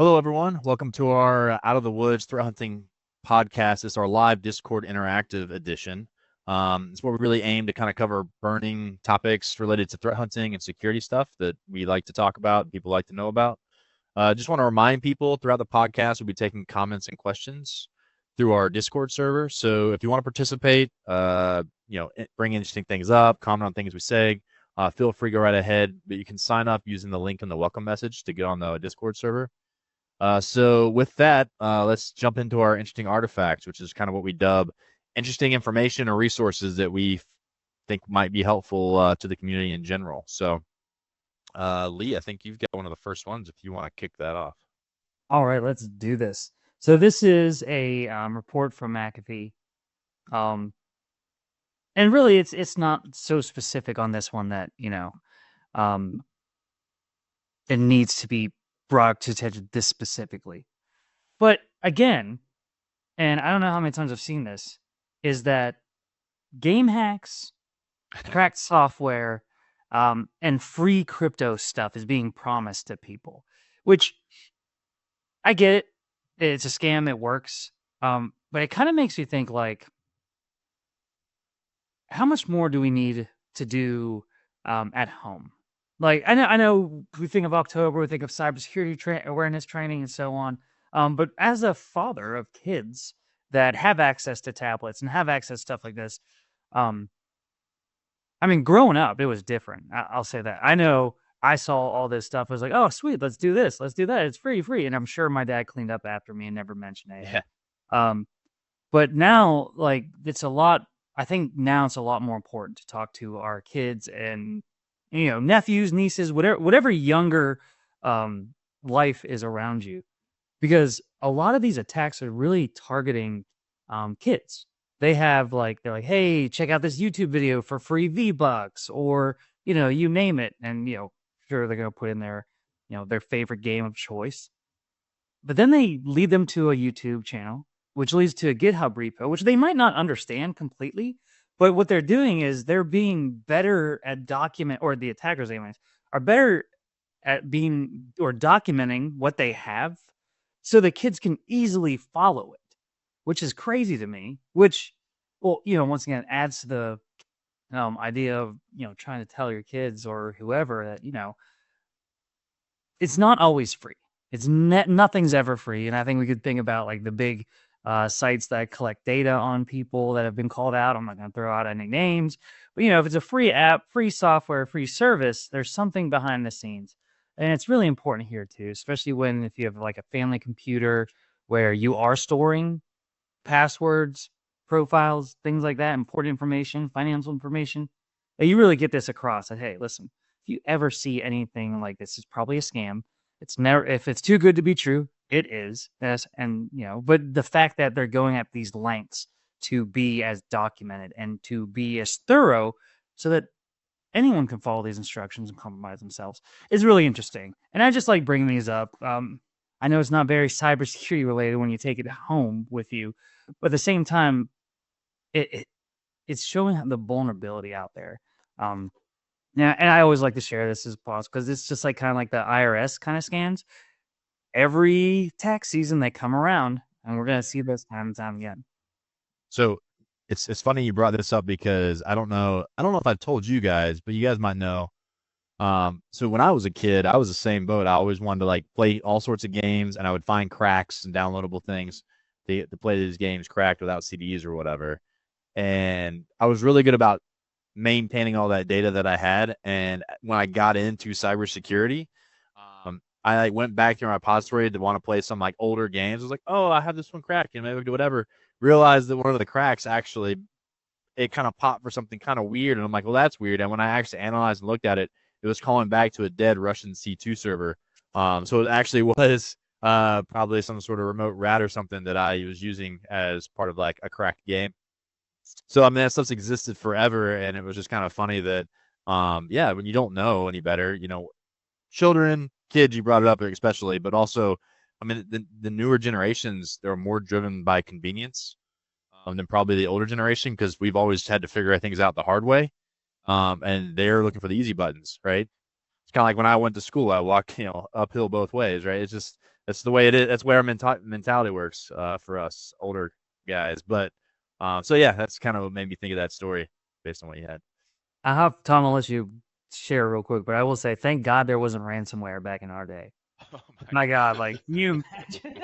Hello, everyone. Welcome to our Out of the Woods Threat Hunting podcast. It's our live Discord interactive edition. It's where we really aim to kind of cover burning topics related to threat hunting and security stuff that we like to talk about, people like to know about. Just want to remind people throughout the podcast, we'll be taking comments and questions through our Discord server. So if you want to participate, bring interesting things up, comment on things we say, feel free to go right ahead. But you can sign up using the link in the welcome message to get on the Discord server. So with that, let's jump into our interesting artifacts, which is kind of what we dub interesting information or resources that we think might be helpful to the community in general. So, Lee, I think you've got one of the first ones if you want to kick that off. All right, let's do this. So this is a report from McAfee, um, and really, it's not so specific on this one that um, it needs to be brought to attention this specifically. But again, and I don't know how many times I've seen this, is that game hacks, cracked software, and free crypto stuff is being promised to people, which I get it. It's a scam. It works. But it kind of makes you think like, how much more do we need to do at home? Like I know we think of October, we think of cybersecurity awareness training and so on. But as a father of kids that have access to tablets and have access to stuff like this, um, I mean, growing up, it was different. I'll say that. I know I saw all this stuff. I was like, oh, sweet, let's do this, let's do that. It's free, and I'm sure my dad cleaned up after me and never mentioned Yeah. anything. Um, but now, like, it's a lot. I think now it's a lot more important to talk to our kids and nephews, nieces, whatever younger life is around you, because a lot of these attacks are really targeting kids. They're like, hey, check out this YouTube video for free V-Bucks, or you name it, and sure they're gonna put in their favorite game of choice. But then they lead them to a YouTube channel, which leads to a GitHub repo, which they might not understand completely. But what they're doing is they're being better at or the attackers, anyways, are better at being or documenting what they have so the kids can easily follow it, which is crazy to me. Which, well, once again, adds to the idea of, trying to tell your kids or whoever that, it's not always free. Nothing's ever free, and I think we could think about like the big sites that collect data on people that have been called out. I'm not going to throw out any names, but if it's a free app, free software, free service, there's something behind the scenes, and it's really important here too, especially if you have like a family computer where you are storing passwords, profiles, things like that, important information, financial information. That you really get this across that, hey, listen, if you ever see anything like this, it's probably a scam. It's never, if it's too good to be true, it is. Yes, and but the fact that they're going at these lengths to be as documented and to be as thorough so that anyone can follow these instructions and compromise themselves is really interesting. And I just like bringing these up. I know it's not very cybersecurity related when you take it home with you, but at the same time, it's showing the vulnerability out there. Um, yeah, and I always like to share this as possible because it's just like kind of like the IRS kind of scans. Every tax season they come around, and we're gonna see this time and time again. So it's funny you brought this up because I don't know if I've told you guys, but you guys might know. So when I was a kid, I was the same boat. I always wanted to like play all sorts of games, and I would find cracks and downloadable things to play these games cracked without CDs or whatever. And I was really good about maintaining all that data that I had. And when I got into cybersecurity, I like went back to my repository to want to play some like older games. I was like, oh, I have this one cracked, and maybe we do whatever. Realized that one of the cracks actually it kind of popped for something kind of weird, and I'm like, well, that's weird. And when I actually analyzed and looked at it, it was calling back to a dead Russian C2 server. So it actually was probably some sort of remote rat or something that I was using as part of like a cracked game. So I mean that stuff's existed forever, and it was just kind of funny that yeah, when you don't know any better, children, kids, you brought it up especially, but also I mean the newer generations, they're more driven by convenience than probably the older generation because we've always had to figure things out the hard way. And they're looking for the easy buttons, right? It's kind of like when I went to school, I walked, uphill both ways, right? It's just that's the way it is. That's where our mentality works for us older guys. But so yeah, that's kind of what made me think of that story based on what you had. I have Tom. I'll let you share real quick, but I will say, thank God there wasn't ransomware back in our day. Oh my My God, God. like can you imagine?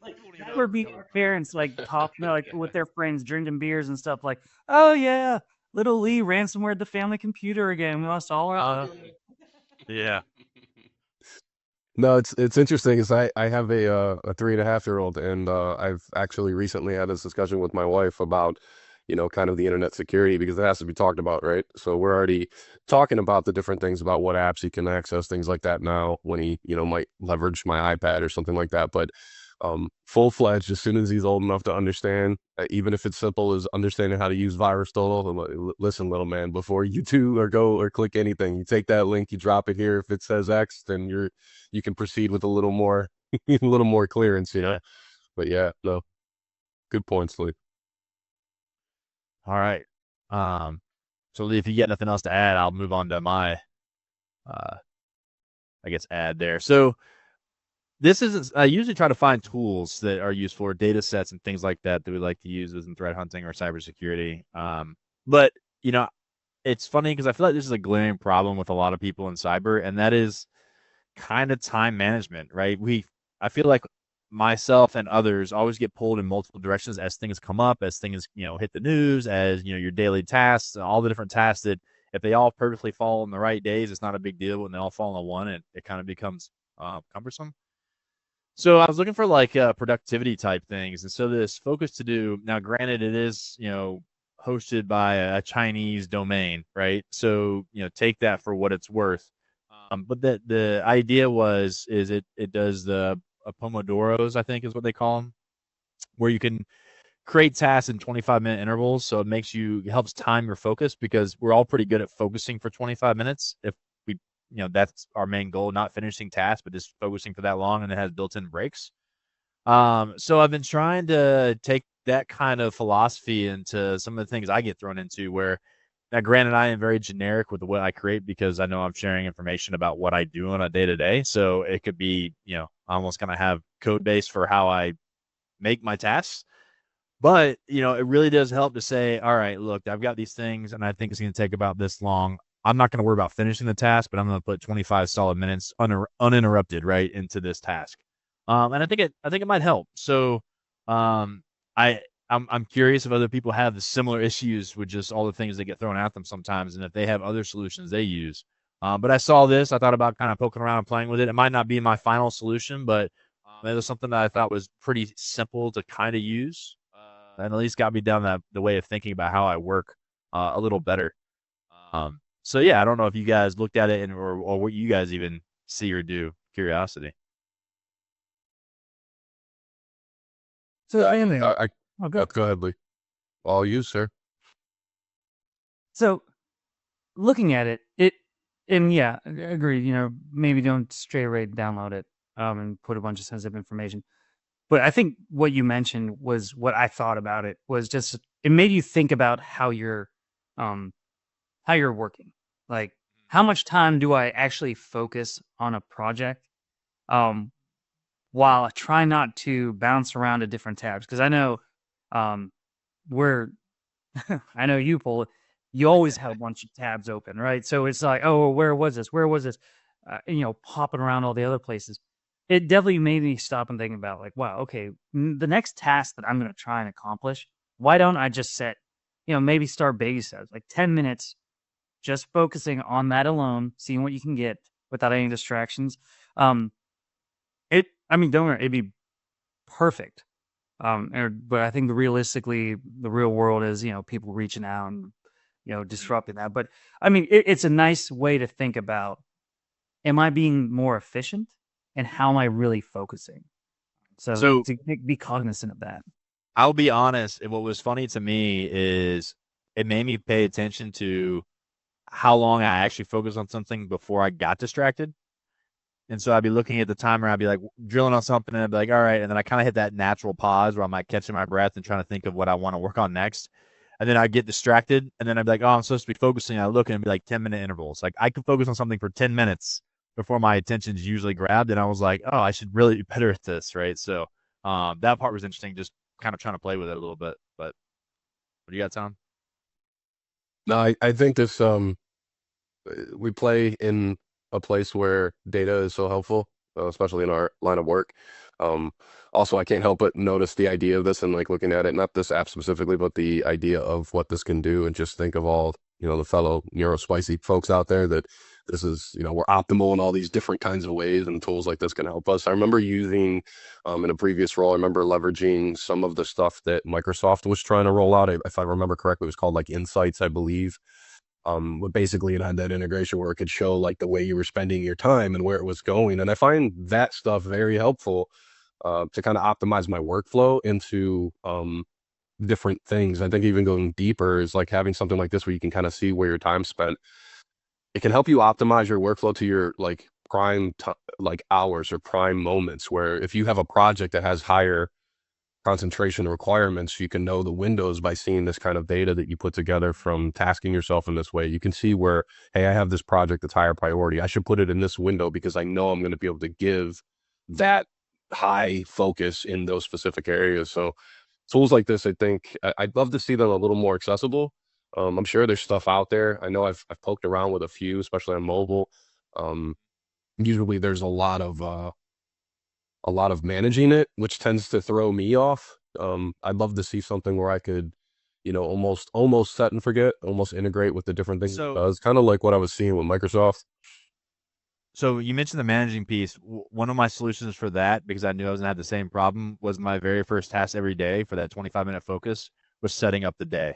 Like People don't even that know what would we're be coming our from. parents like talking like with their friends drinking beers and stuff like, oh yeah, little Lee ransomware the family computer again. We lost all our Yeah. No, it's interesting. Is I have a 3.5-year-old, and I've actually recently had this discussion with my wife about, kind of the internet security because it has to be talked about, right? So we're already talking about the different things about what apps he can access, things like that now when he, might leverage my iPad or something like that. But full-fledged, as soon as he's old enough to understand, even if it's simple as understanding how to use virus total, I'm like, listen, little man, before you do or go or click anything, you take that link, you drop it here. If it says X, then you can proceed with a little more a little more clearance, But yeah, no, good points, Lee. All right. Um, so Lee, if you got nothing else to add, I'll move on to my, uh, I guess, ad there. So this isn't. I usually try to find tools that are useful, or data sets and things like that we like to use in threat hunting or cybersecurity. But you know, it's funny because I feel like this is a glaring problem with a lot of people in cyber, and that is kind of time management, right? I feel like myself and others always get pulled in multiple directions as things come up, as things, hit the news, as, your daily tasks, all the different tasks that if they all perfectly fall on the right days, it's not a big deal. When they all fall on one, it kind of becomes cumbersome. So I was looking for like productivity type things. And so this focus to do now, granted, it is, hosted by a Chinese domain, right? So, take that for what it's worth. But the idea is it does the pomodoros, I think is what they call them, where you can create tasks in 25-minute intervals. So it helps time your focus because we're all pretty good at focusing for 25 minutes. If we, that's our main goal, not finishing tasks, but just focusing for that long, and it has built-in breaks. So I've been trying to take that kind of philosophy into some of the things I get thrown into where now granted I am very generic with what I create because I know I'm sharing information about what I do on a day to day. So it could be, I almost kind of have code base for how I make my tasks. But, it really does help to say, all right, look, I've got these things and I think it's going to take about this long. I'm not going to worry about finishing the task, but I'm going to put 25 solid minutes uninterrupted right into this task. And I think it might help. So, um, I, I'm curious if other people have the similar issues with just all the things that get thrown at them sometimes, and if they have other solutions they use. But I saw this, I thought about kind of poking around and playing with it. It might not be my final solution, but it was something that I thought was pretty simple to kind of use, and at least got me down the way of thinking about how I work a little better. So yeah, I don't know if you guys looked at it or what you guys even see or do. Curiosity. So I am there. I Oh, go. go ahead, Lee. All you, sir. So looking at it, and yeah, I agree. Maybe don't straight away download it and put a bunch of sensitive information. But I think what you mentioned was what I thought about it was just it made you think about um how you're working. Like how much time do I actually focus on a project um while I try not to bounce around to different tabs because I know um we're I know you pull. You always have a bunch of tabs open, right? So it's like, oh, where was this? Where was this? Popping around all the other places. It definitely made me stop and think about, like, wow, okay, the next task that I'm going to try and accomplish, why don't I just set, maybe start baby steps, like 10 minutes, just focusing on that alone, seeing what you can get without any distractions. Um, I mean, don't worry, it'd be perfect. But I think realistically, the real world is, people reaching out and, disrupting that. But I mean, it's a nice way to think about, am I being more efficient and how am I really focusing? So So to be cognizant of that. I'll be honest. And what was funny to me is it made me pay attention to how long I actually focused on something before I got distracted. And so I'd be looking at the timer, I'd be like drilling on something, and I'd be like, all right. And then I kind of hit that natural pause where I'm like catching my breath and trying to think of what I want to work on next. and then I get distracted, and then I'd be like, oh, I'm supposed to be focusing. I look and it'd be like 10-minute intervals. Like I could focus on something for 10 minutes before my attention's usually grabbed, and I was like, oh, I should really be better at this, right? So that part was interesting, just kind of trying to play with it a little bit. But what do you got, Tom? No, I think this we play in a place where data is so helpful, especially in our line of work. Um, Also, I can't help but notice the idea of this and like looking at it, not this app specifically, but the idea of what this can do, and just think of all, the fellow neurospicy folks out there that this is, we're optimal in all these different kinds of ways, and tools like this can help us. I remember using, in a previous role, I remember leveraging some of the stuff that Microsoft was trying to roll out. If I remember correctly, it was called like Insights, I believe. But basically it had that integration where it could show like the way you were spending your time and where it was going. And I find that stuff very helpful to kind of optimize my workflow into different things. I think even going deeper is like having something like this where you can kind of see where your time spent. It can help you optimize your workflow to your like like hours or prime moments, where if you have a project that has higher concentration requirements, you can know the windows by seeing this kind of data that you put together from tasking yourself in this way. You can see where, hey, I have this project that's higher priority. I should put it in this window because I know I'm going to be able to give that high focus in those specific areas. So tools like this, I think I'd love to see them a little more accessible. I'm sure there's stuff out there. I know I've poked around with a few, especially on mobile. Um, Usually there's a lot of managing it, which tends to throw me off. I'd love to see something where I could, almost set and forget, almost integrate with the different things it So does. Kind of like what I was seeing with Microsoft. So you mentioned the managing piece. One of my solutions for that, because I knew I was gonna have the same problem, was my very first task every day for that 25-minute focus was setting up the day.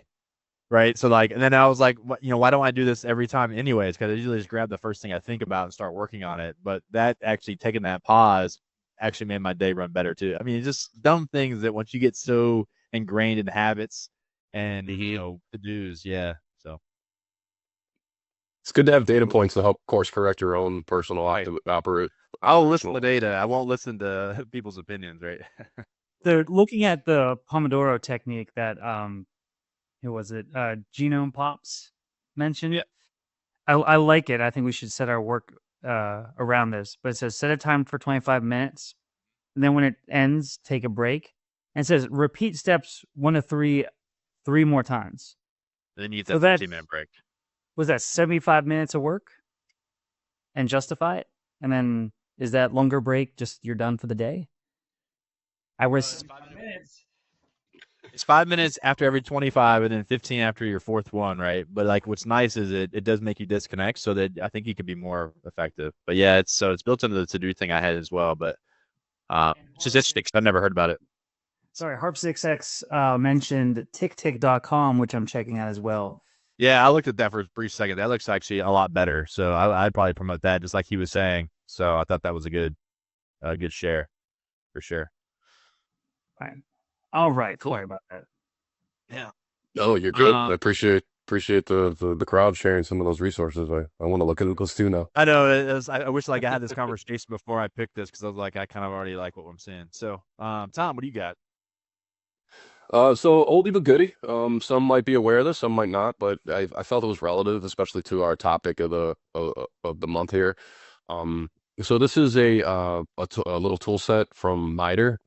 Right. So like, and then I was like, why don't I do this every time anyways? Because I usually just grab the first thing I think about and start working on it. But that actually taking that pause actually made my day run better too. I mean, it's just dumb things that once you get so ingrained in habits and to dos, yeah. So It's good to have data points to help course correct your own personal operate. I'll listen to data. I won't listen to people's opinions, right? They're looking at the Pomodoro technique that who was it? Genome Pops mentioned. Yeah. I like it. I think we should set our work around this. But it says set a time for 25 minutes, and then when it ends, take a break. And it says repeat steps 1 to 3 more times. Then you get So that 15-minute break. Was that 75 minutes of work? And justify it? And then is that longer break just you're done for the day? I was 5 minutes. It's 5 minutes after every 25 and then 15 after your fourth one, right? But like what's nice is it does make you disconnect so that I think you can be more effective. But yeah, it's built into the to-do thing I had as well. But it's just interesting because I've never heard about it. Sorry, Harp6X mentioned ticktick.com, which I'm checking out as well. Yeah, I looked at that for a brief second. That looks actually a lot better. So I'd probably promote that just like he was saying. So I thought that was a good share for sure. Fine. All right. Sorry about that. Yeah. Oh, you're good. I appreciate the crowd sharing some of those resources. I want to look at those too now. I know. I wish like I had this conversation before I picked this because I was like I kind of already like what I'm saying. So Tom, what do you got? So oldie but goodie. Some might be aware of this, some might not, but I felt it was relative, especially to our topic of the month here. So this is a little tool set from MITRE.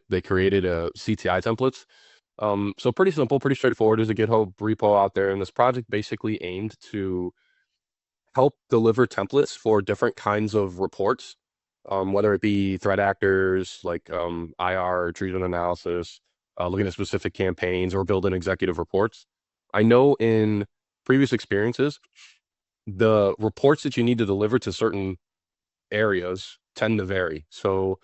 They created a CTI templates. So pretty simple, pretty straightforward. There's a GitHub repo out there, and this project basically aimed to help deliver templates for different kinds of reports, whether it be threat actors like IR, treason analysis, looking at specific campaigns, or building executive reports. I know in previous experiences, the reports that you need to deliver to certain areas tend to vary. So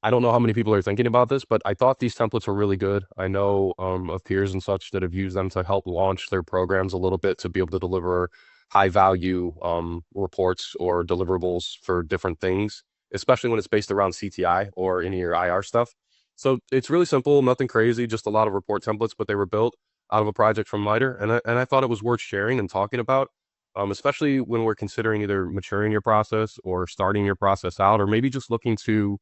I don't know how many people are thinking about this, but I thought these templates were really good. I know of peers and such that have used them to help launch their programs a little bit to be able to deliver high value reports or deliverables for different things, especially when it's based around CTI or any of your IR stuff. So it's really simple, nothing crazy, just a lot of report templates, but they were built out of a project from MITRE, and I thought it was worth sharing and talking about, especially when we're considering either maturing your process or starting your process out, or maybe just looking to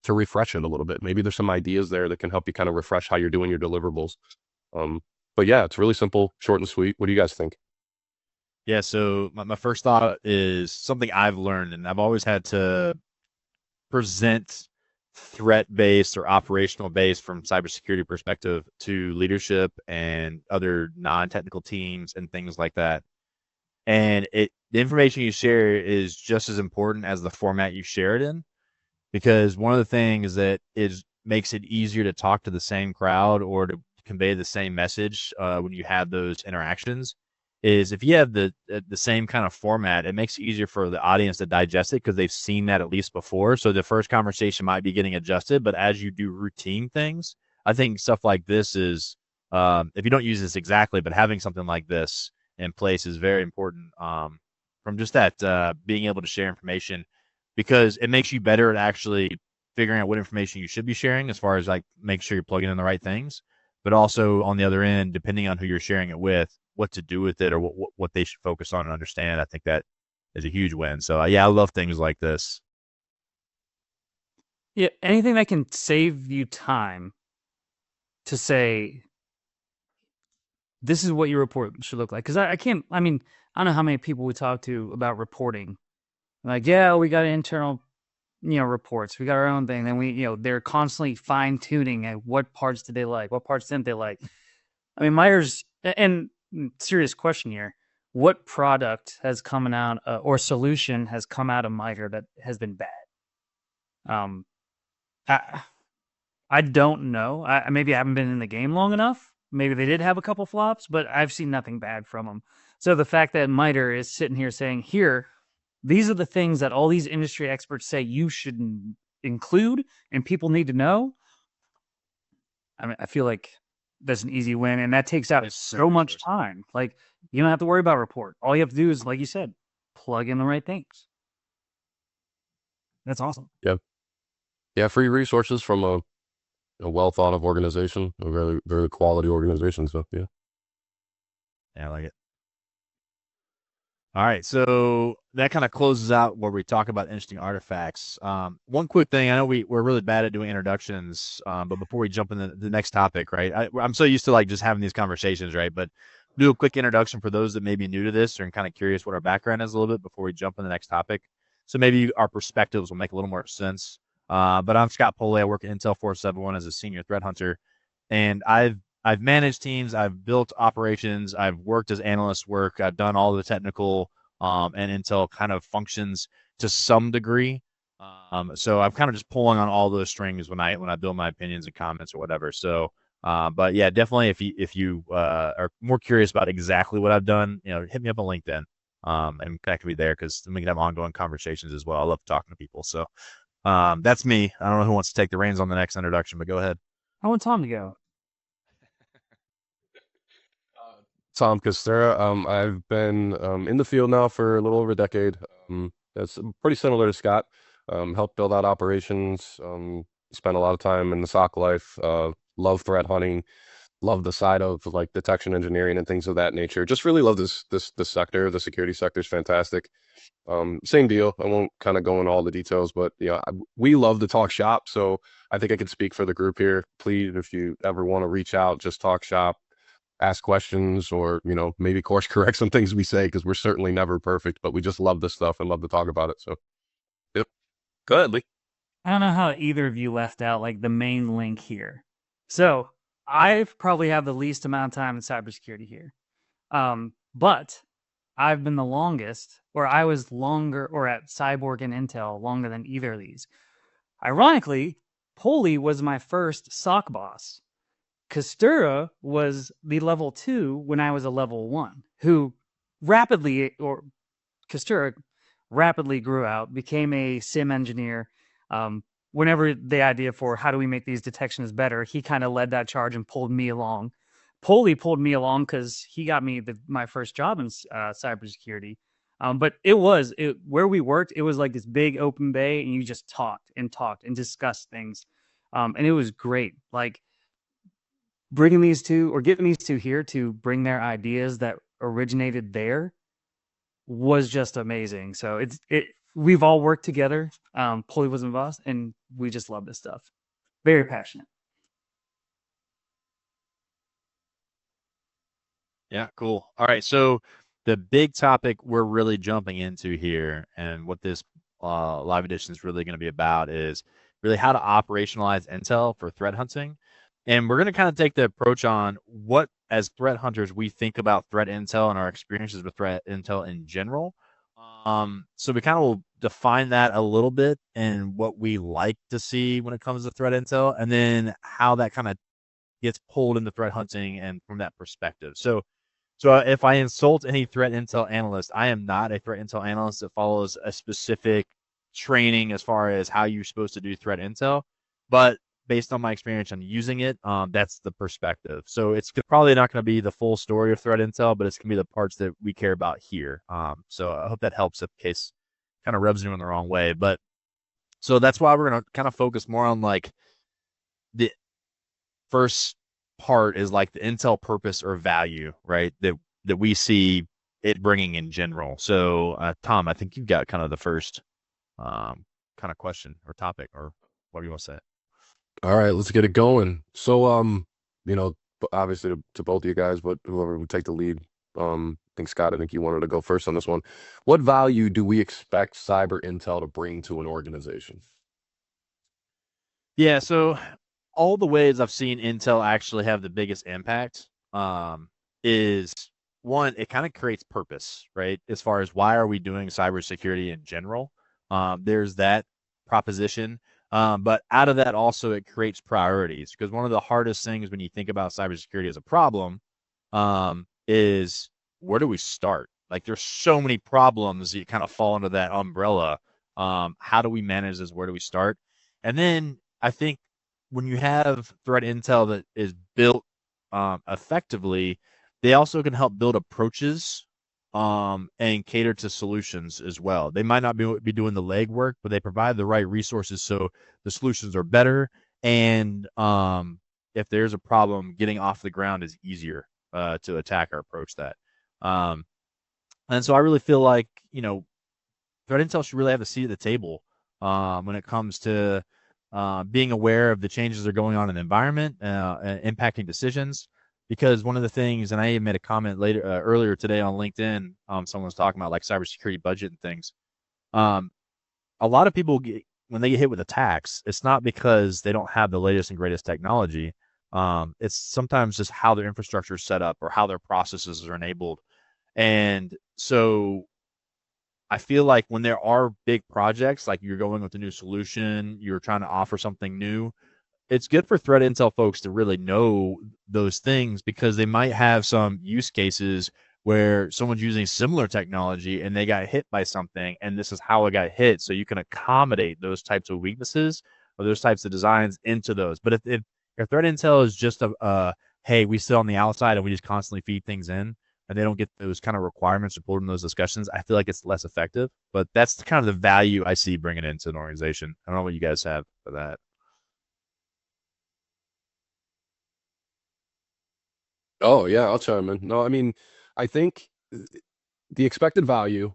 refresh it a little bit. Maybe there's some ideas there that can help you kind of refresh how you're doing your deliverables. But yeah, it's really simple, short and sweet. What do you guys think? Yeah, so my first thought is something I've learned, and I've always had to present threat-based or operational-based from cybersecurity perspective to leadership and other non-technical teams and things like that. And the information you share is just as important as the format you share it in, because one of the things that is makes it easier to talk to the same crowd or to convey the same message when you have those interactions is if you have the same kind of format, it makes it easier for the audience to digest it because they've seen that at least before. So the first conversation might be getting adjusted, but as you do routine things, I think stuff like this is if you don't use this exactly, but having something like this in place is very important from just that being able to share information because it makes you better at actually figuring out what information you should be sharing as far as like make sure you're plugging in the right things, but also on the other end, depending on who you're sharing it with, what to do with it or what they should focus on and understand. I think that is a huge win. So yeah, I love things like this. Yeah, anything that can save you time to say this is what your report should look like. Because I can't. I mean, I don't know how many people we talk to about reporting. Like, yeah, we got internal, reports. We got our own thing. Then they're constantly fine tuning at what parts did they like, what parts didn't they like. I mean, Myers. And serious question here: what product has come out or solution has come out of MITRE that has been bad? Um, I, I don't know. Maybe I haven't been in the game long enough. Maybe they did have a couple flops, but I've seen nothing bad from them. So the fact that MITRE is sitting here saying, here, these are the things that all these industry experts say you should include and people need to know. I mean, I feel like that's an easy win, and that takes out so much time. Like, you don't have to worry about report. All you have to do is, like you said, plug in the right things. That's awesome. Yeah. Yeah, free resources from a well thought of organization, a very, very quality organization. So yeah. Yeah, I like it. All right, so that kind of closes out where we talk about interesting artifacts. One quick thing, I know we're really bad at doing introductions, but before we jump into the next topic, right? I'm so used to like just having these conversations, right? But do a quick introduction for those that may be new to this or kind of curious what our background is a little bit before we jump in the next topic. So maybe our perspectives will make a little more sense. But I'm Scott Pole. I work at Intel 471 as a senior threat hunter, and I've managed teams, I've built operations, I've worked as analyst work, I've done all the technical and intel kind of functions to some degree. So I'm kind of just pulling on all those strings when I build my opinions and comments or whatever. So, but yeah, definitely if you are more curious about exactly what I've done, hit me up on LinkedIn and connect with me there because we can have ongoing conversations as well. I love talking to people. So that's me. I don't know who wants to take the reins on the next introduction, but go ahead. I want Tom to go. Tom Costera. I've been in the field now for a little over a decade. That's pretty similar to Scott. Helped build out operations. Spent a lot of time in the SOC life. Love threat hunting. Love the side of like detection engineering and things of that nature. Just really love this sector. The security sector is fantastic. Same deal. I won't kind of go into all the details, but we love to talk shop. So I think I could speak for the group here. Please, if you ever want to reach out, just talk shop, ask questions, or maybe course correct some things we say because we're certainly never perfect, but we just love this stuff and love to talk about it. So, yep. Go ahead, Lee. I don't know how either of you left out like the main link here. So I probably have the least amount of time in cybersecurity here. But I've been the longest, or I was longer, or at Cyborg and Intel longer than either of these. Ironically, Poli was my first SOC boss. Costura was the level 2 when I was a level 1, who Costura rapidly grew out, became a SIM engineer. Whenever the idea for how do we make these detections better, he kind of led that charge and pulled me along. Poli pulled me along because he got me my first job in cybersecurity. But where we worked, it was like this big open bay, and you just talked and discussed things. And it was great. Like bringing these two or getting these two here to bring their ideas that originated there was just amazing. So we've all worked together. Poli was my boss, and we just love this stuff. Very passionate. Yeah, cool. All right, so the big topic we're really jumping into here, and what this live edition is really going to be about, is really how to operationalize intel for threat hunting. And we're going to kind of take the approach on what, as threat hunters, we think about threat intel and our experiences with threat intel in general. So we kind of will define that a little bit and what we like to see when it comes to threat intel, and then how that kind of gets pulled into threat hunting and from that perspective. So if I insult any threat intel analyst, I am not a threat intel analyst that follows a specific training as far as how you're supposed to do threat intel. But based on my experience on using it, that's the perspective. So it's probably not going to be the full story of threat intel, but it's going to be the parts that we care about here. So I hope that helps in case kind of rubs you in the wrong way. But so that's why we're going to kind of focus more on like the first part is like the intel purpose or value, right? That we see it bringing in general. So, Tom, I think you've got kind of the first kind of question or topic or whatever you want to say. All right, let's get it going. So, obviously to both of you guys, but whoever would take the lead, I think Scott, I think you wanted to go first on this one. What value do we expect cyber intel to bring to an organization? Yeah, so all the ways I've seen Intel actually have the biggest impact is one, it kind of creates purpose, right? As far as why are we doing cybersecurity in general? There's that proposition. But out of that, also, it creates priorities because one of the hardest things when you think about cybersecurity as a problem is where do we start? Like, there's so many problems that you kind of fall under that umbrella. How do we manage this? Where do we start? And then I think when you have threat intel that is built effectively, they also can help build approaches and cater to solutions as well. They might not be doing the legwork, but they provide the right resources so the solutions are better. And if there's a problem, getting off the ground is easier to attack or approach that. Um, and so I really feel like, threat intel should really have a seat at the table when it comes to being aware of the changes that are going on in the environment, impacting decisions. Because one of the things, and I even made a comment earlier today on LinkedIn, someone was talking about like cybersecurity budget and things. Um, a lot of people when they get hit with attacks, it's not because they don't have the latest and greatest technology. It's sometimes just how their infrastructure is set up or how their processes are enabled. And so I feel like when there are big projects, like you're going with a new solution, you're trying to offer something new, it's good for threat intel folks to really know those things because they might have some use cases where someone's using similar technology and they got hit by something, and this is how it got hit. So you can accommodate those types of weaknesses or those types of designs into those. But if threat intel is just hey, we sit on the outside and we just constantly feed things in, and they don't get those kind of requirements or pulled in those discussions, I feel like it's less effective. But that's kind of the value I see bringing it into an organization. I don't know what you guys have for that. Oh yeah, I'll chime in. No, I mean, I think the expected value,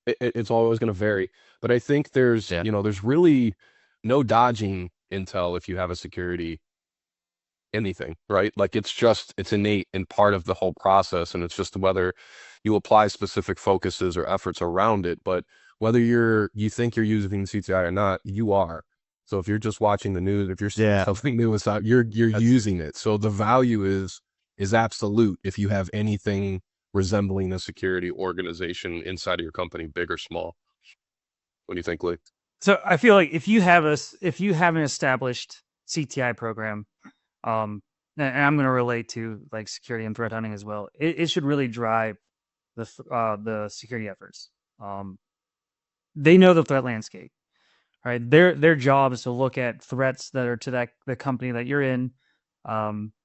it's always going to vary, but I think there's, Yeah. there's really no dodging intel if you have a security anything, right? Like it's innate and part of the whole process, and it's just whether you apply specific focuses or efforts around it. But whether you think you're using CTI or not, you are. So if you're just watching the news, if you're seeing Yeah. something new is out, you're That's using it. So the value is absolute if you have anything resembling a security organization inside of your company, big or small. What do you think, Lee? So I feel like if you have an established CTI program, and I'm going to relate to like security and threat hunting as well, it should really drive the security efforts. They know the threat landscape, right? Their job is to look at threats that are to the company that you're in,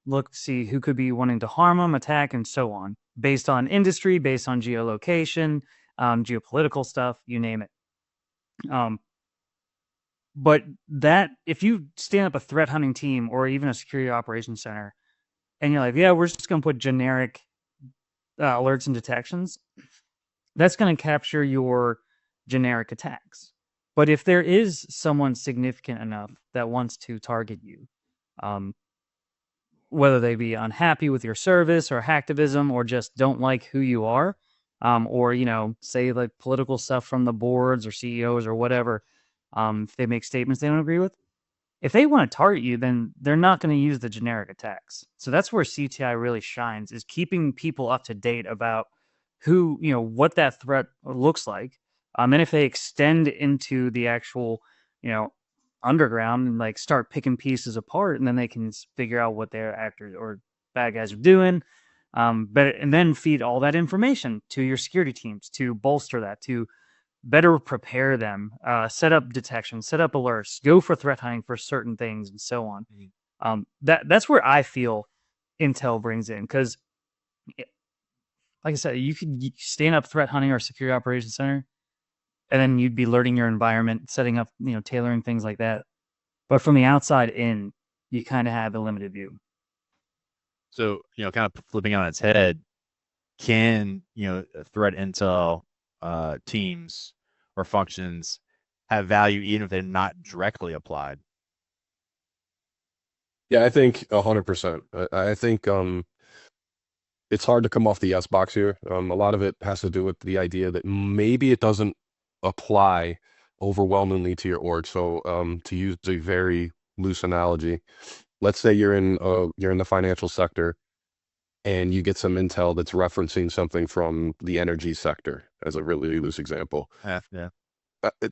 look to see who could be wanting to harm them, attack, and so on, based on industry, based on geolocation, geopolitical stuff, you name it. But that if you stand up a threat hunting team or even a security operations center, and you're like, yeah, we're just going to put generic alerts and detections, that's going to capture your generic attacks. But if there is someone significant enough that wants to target you, um, whether they be unhappy with your service or hacktivism or just don't like who you are, or say like political stuff from the boards or CEOs or whatever, if they make statements they don't agree with. If they want to target you, then they're not going to use the generic attacks. So that's where CTI really shines, is keeping people up to date about what that threat looks like. And if they extend into the actual, underground and like start picking pieces apart, and then they can figure out what their actors or bad guys are doing. And then feed all that information to your security teams to bolster that, to better prepare them, set up detection, set up alerts, go for threat hunting for certain things, and so on. That's where I feel Intel brings in, because, like I said, you could stand up threat hunting or security operations center, and then you'd be alerting your environment, setting up, tailoring things like that. But from the outside in, you kind of have a limited view. So, kind of flipping on its head, can, threat intel teams or functions have value even if they're not directly applied? Yeah, I think 100%. I think it's hard to come off the yes box here. A lot of it has to do with the idea that maybe it doesn't apply overwhelmingly to your org. So to use a very loose analogy, let's say you're in the financial sector and you get some intel that's referencing something from the energy sector, as a really loose example. Yeah.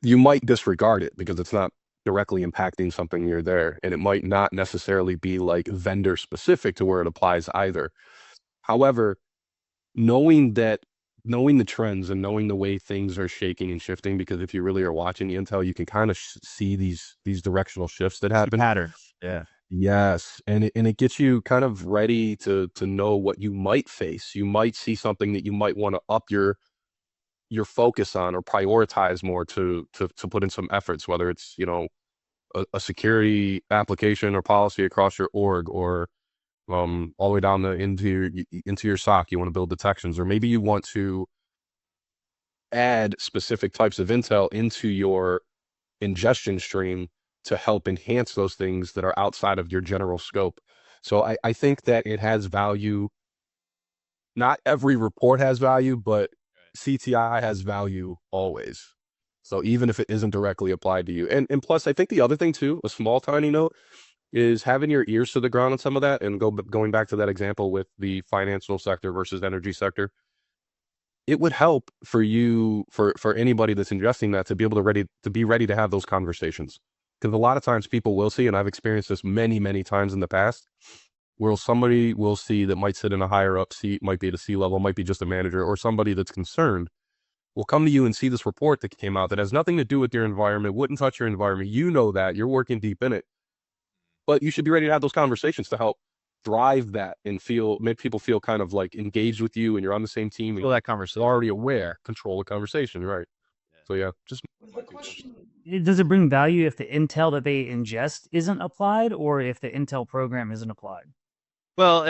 You might disregard it because it's not directly impacting something near there, and it might not necessarily be like vendor specific to where it applies either. However, knowing the trends and knowing the way things are shaking and shifting, because if you really are watching the intel, you can kind of see these directional shifts that happen. Pattern. Yeah. Yes, and it gets you kind of ready to know what you might face. You might see something that you might want to up your focus on or prioritize more to put in some efforts, whether it's a security application or policy across your org, or all the way down into your SOC. You want to build detections, or maybe you want to add specific types of intel into your ingestion stream to help enhance those things that are outside of your general scope. So I think that it has value. Not every report has value, but CTI has value always. So even if it isn't directly applied to you. And plus, I think the other thing too, a small tiny note, is having your ears to the ground on some of that, and going back to that example with the financial sector versus energy sector. It would help for you, for anybody that's ingesting that, to be able to be ready to have those conversations. Because a lot of times people will see, and I've experienced this many, many times in the past, where somebody will see that might sit in a higher up seat, might be at a C level, might be just a manager, or somebody that's concerned, will come to you and see this report that came out that has nothing to do with your environment, wouldn't touch your environment. You know that, you're working deep in it. But you should be ready to have those conversations to help drive that and make people feel kind of like engaged with you, and you're on the same team. Feel that conversation. Already aware, control the conversation, right? So yeah, just Does it bring value if the intel that they ingest isn't applied, or if the intel program isn't applied? Well,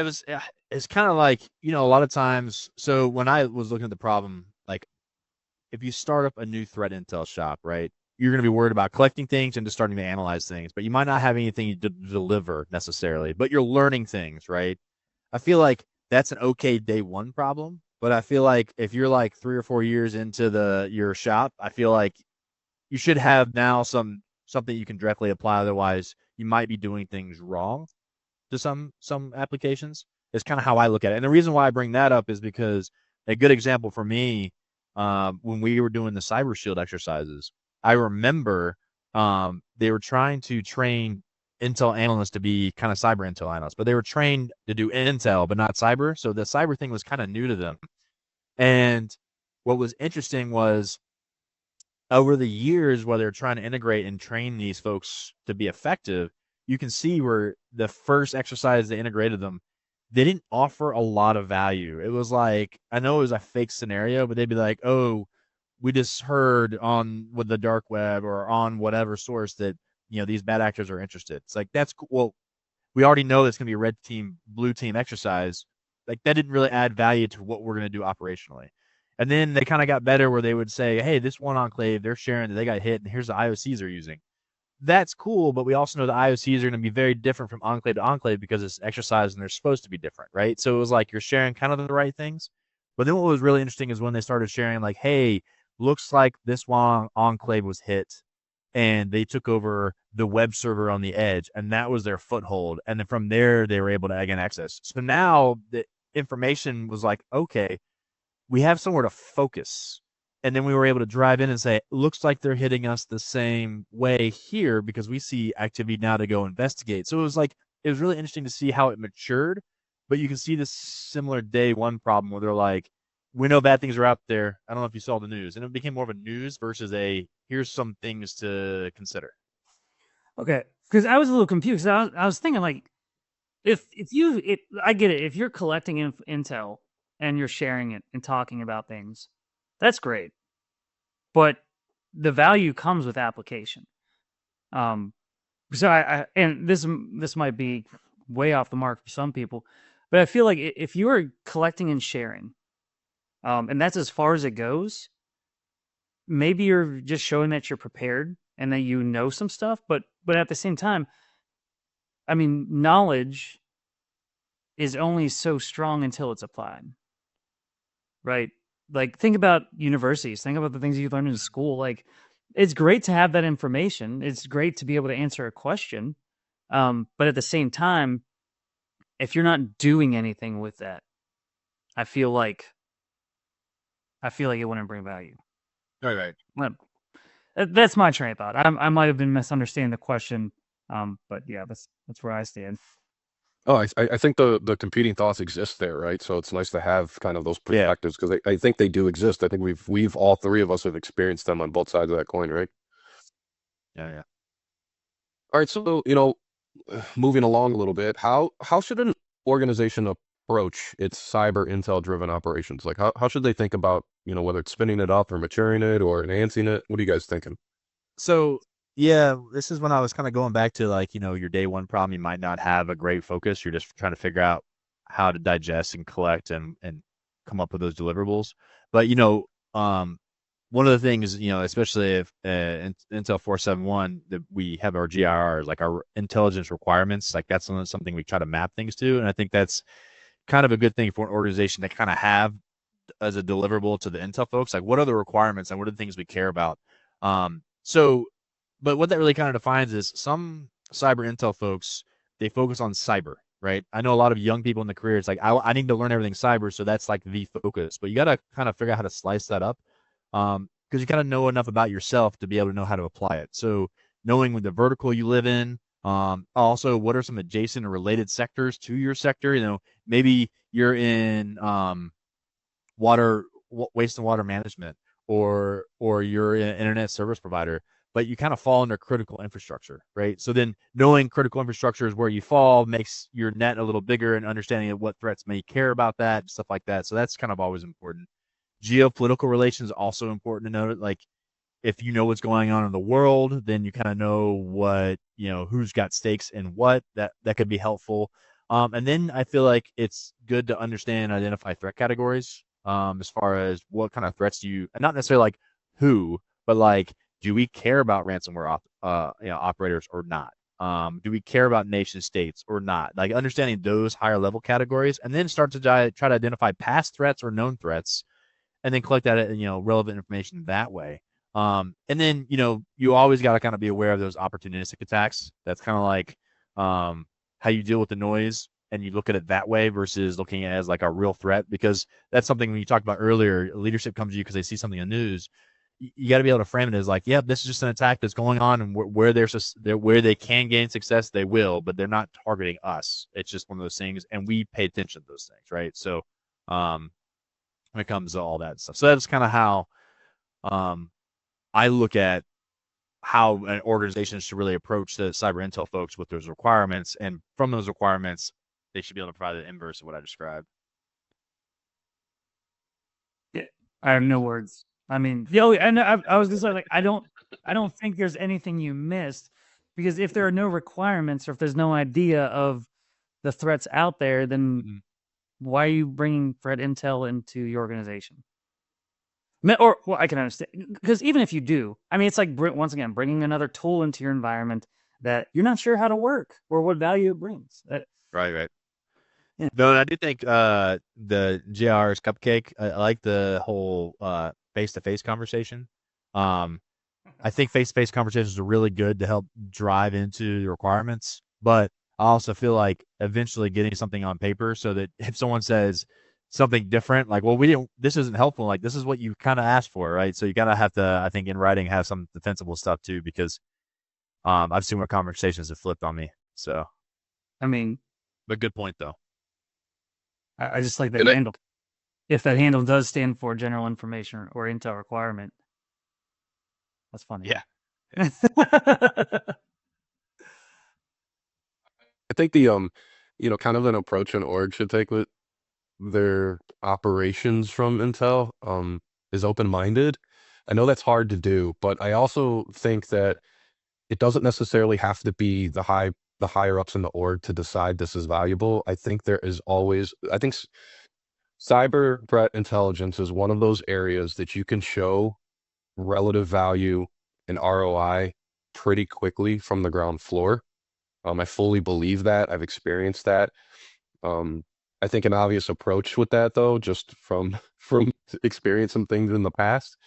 it's kind of like, a lot of times. So when I was looking at the problem, like if you start up a new threat intel shop, right, you're going to be worried about collecting things and just starting to analyze things, but you might not have anything to deliver necessarily, but you're learning things, right? I feel like that's an okay day one problem, but I feel like if you're like 3 or 4 years into your shop, I feel like you should have now something you can directly apply. Otherwise, you might be doing things wrong to some applications. Is kind of how I look at it. And the reason why I bring that up is because a good example for me, when we were doing the Cyber Shield exercises, I remember they were trying to train Intel analysts to be kind of cyber Intel analysts, but they were trained to do Intel, but not cyber. So the cyber thing was kind of new to them. And what was interesting was over the years, while they're trying to integrate and train these folks to be effective, you can see where the first exercise they integrated them, they didn't offer a lot of value. It was like, I know it was a fake scenario, but they'd be like, oh, we just heard on with the dark web or on whatever source that, these bad actors are interested. It's like, that's cool. Well, we already know it's going to be a red team, blue team exercise. Like, that didn't really add value to what we're going to do operationally. And then they kind of got better where they would say, hey, this one enclave, they're sharing that they got hit, and here's the IOCs they're using. that's cool, but we also know the IOCs are going to be very different from enclave to enclave because it's exercise and they're supposed to be different, right? So it was like you're sharing kind of the right things. But then what was really interesting is when they started sharing, like, hey, looks like this one enclave was hit and they took over the web server on the edge, and that was their foothold. And then from there, they were able to again access. So now the information was like, okay, we have somewhere to focus. And then we were able to drive in and say, looks like they're hitting us the same way here because we see activity now to go investigate. So it was like, it was really interesting to see how it matured. But you can see this similar day one problem where they're like, we know bad things are out there. I don't know if you saw the news. And it became more of a news versus a here's some things to consider. Okay, because I was a little confused. I was thinking like, I get it. If you're collecting intel and you're sharing it and talking about things, that's great. But the value comes with application. So and this might be way off the mark for some people, but I feel like if you are collecting and sharing, and that's as far as it goes, maybe you're just showing that you're prepared and that you know some stuff, but at the same time, I mean, knowledge is only so strong until it's applied, right? Like, think about universities, think about the things you learn in school. Like, it's great to have that information. It's great to be able to answer a question. But at the same time, if you're not doing anything with that, I feel like it wouldn't bring value. Right. Well, that's my train of thought. I might have been misunderstanding the question, but yeah, that's where I stand. Oh, I think the competing thoughts exist there, right? So it's nice to have kind of those Yeah. perspectives because I think they do exist. I think we've all three of us have experienced them on both sides of that coin, right? Yeah. All right, so moving along a little bit, how should an organization approach its cyber intel driven operations? Like how should they think about, whether it's spinning it up or maturing it or enhancing it? What are you guys thinking? So yeah, this is when I was kind of going back to like, your day one problem, you might not have a great focus. You're just trying to figure out how to digest and collect and come up with those deliverables. But one of the things, especially if Intel 471 that we have our GIRs, like our intelligence requirements, like that's something we try to map things to. And I think that's kind of a good thing for an organization to kind of have as a deliverable to the Intel folks. Like, what are the requirements and what are the things we care about? So, but what that really kind of defines is some cyber Intel folks, they focus on cyber, right? I know a lot of young people in the career, it's like, I need to learn everything cyber. So that's like the focus, but you got to kind of figure out how to slice that up. Because you kind of know enough about yourself to be able to know how to apply it. So knowing the vertical you live in, also what are some adjacent or related sectors to your sector? Maybe you're in waste and water management, or you're an internet service provider, but you kind of fall under critical infrastructure, right? So then knowing critical infrastructure is where you fall makes your net a little bigger, and understanding of what threats may care about that, stuff like that. So that's kind of always important. Geopolitical relations also important to note. Like, if you know what's going on in the world, then you kind of know what, who's got stakes and what that could be helpful. And then I feel like it's good to understand and identify threat categories, as far as what kind of threats do you, and not necessarily like who, but like, do we care about ransomware operators or not? Do we care about nation states or not? Like, understanding those higher level categories, and then start to try to identify past threats or known threats, and then collect that, relevant information that way. And then, you always got to kind of be aware of those opportunistic attacks. That's kind of like, how you deal with the noise, and you look at it that way versus looking at it as like a real threat, because that's something when you talked about earlier, leadership comes to you because they see something in the news. You got to be able to frame it as like, yeah, this is just an attack that's going on, and where where they can gain success, they will, but they're not targeting us. It's just one of those things, and we pay attention to those things, right? So, when it comes to all that stuff. So that's kind of how I look at how an organization should really approach the cyber intel folks with those requirements. And from those requirements, they should be able to provide the inverse of what I described. Yeah, I have no words. I mean, and I was gonna say, like, I don't think there's anything you missed, because if there are no requirements, or if there's no idea of the threats out there, then why are you bringing threat intel into your organization? Or well, I can understand because even if you do, I mean, it's like once again bringing another tool into your environment that you're not sure how to work or what value it brings. Right, right. Yeah. No, I do think the JR's cupcake. I like the whole face-to-face conversation. Um, I think face-to-face conversations are really good to help drive into the requirements, but I also feel like eventually getting something on paper so that if someone says something different, like, well, we didn't, this isn't helpful, like, this is what you kind of asked for, right? So you gotta have to, I think, in writing, have some defensible stuff too, because I've seen where conversations have flipped on me. So, I mean, but good point though. I just like that And I, handle. If that handle does stand for general information or Intel requirement, that's funny. Yeah. I think kind of an approach an org should take with their operations from Intel, is open-minded. I know that's hard to do, but I also think that it doesn't necessarily have to be the higher ups in the org to decide this is valuable. I think there is always, I think cyber threat intelligence is one of those areas that you can show relative value and ROI pretty quickly from the ground floor. I fully believe that. I've experienced that. Um, I think an obvious approach with that, though, just from from experiencing things in the past,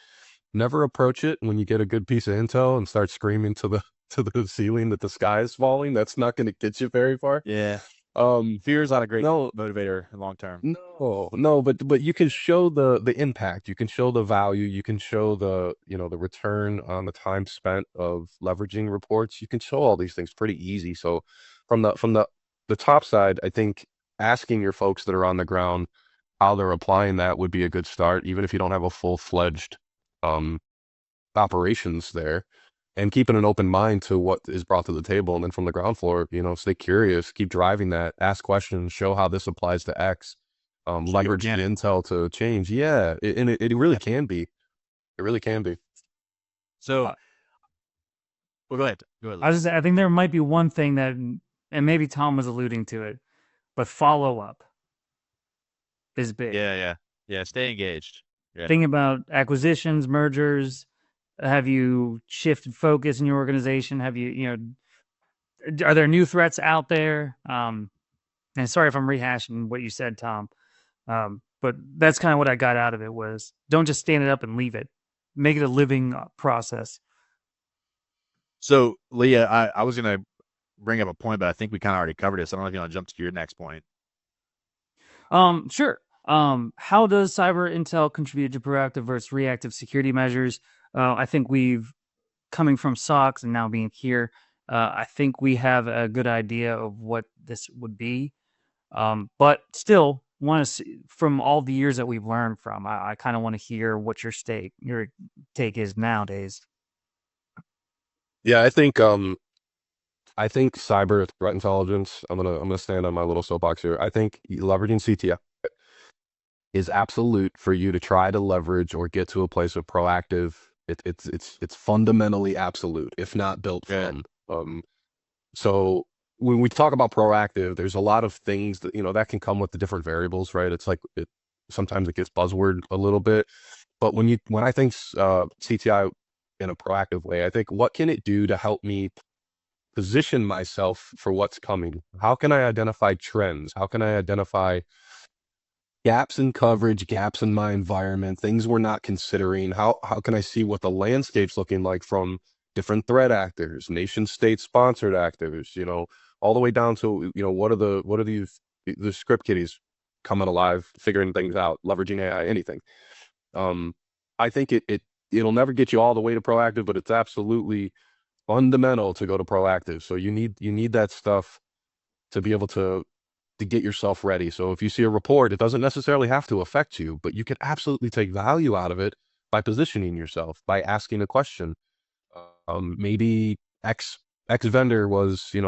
never approach it when you get a good piece of intel and start screaming to the to the ceiling that the sky is falling. That's not going to get you very far. Yeah. Um, Fear is not a great no, motivator long term. no, but you can show the impact, you can show the value, you can show the, the return on the time spent of leveraging reports. You can show all these things pretty easy. So from the top side, I think asking your folks that are on the ground how they're applying that would be a good start, even if you don't have a full-fledged um operations there, and keeping an open mind to what is brought to the table. And then from the ground floor, stay curious, keep driving that, ask questions, show how this applies to X, Keep it leverage the organic. intel to change. Yeah, and it really can be. It really can be. So, Uh, well, go ahead. Go ahead, I Lee. just I think there might be one thing that, and maybe Tom was alluding to it, but follow up is big. Yeah, yeah, yeah. Stay engaged. Yeah. Thinking about acquisitions, mergers, have you shifted focus in your organization? Have are there new threats out there? And sorry if I'm rehashing what you said, Tom. But that's kind of what I got out of it was don't just stand it up and leave it. Make it a living process. So, Leah, I was gonna bring up a point, but I think we kind of already covered this. I don't know if you want to jump to your next point. Sure. How does cyber intel contribute to proactive versus reactive security measures? I think we've coming from SOX and now being here. I think we have a good idea of what this would be. But still, want to see from all the years that we've learned from. I kind of want to hear what your take is nowadays. Yeah, I think cyber threat intelligence. I'm gonna stand on my little soapbox here. I think leveraging CTF is absolute for you to try to leverage or get to a place of proactive. It's fundamentally absolute, if not built Yeah. from. So when we talk about proactive, there's a lot of things that that can come with the different variables, right? It's like sometimes it gets buzzword a little bit, but when I think CTI in a proactive way, I think what can it do to help me position myself for what's coming? How can I identify trends? How can I identify gaps in coverage, gaps in my environment, things we're not considering? How can I see what the landscape's looking like from different threat actors, nation state sponsored actors, all the way down to, what are the script kiddies coming alive, figuring things out, leveraging AI, anything. I think it'll never get you all the way to proactive, but it's absolutely fundamental to go to proactive. So you need that stuff to be able to get yourself ready. So if you see a report, it doesn't necessarily have to affect you, but you can absolutely take value out of it by positioning yourself, by asking a question. Maybe X vendor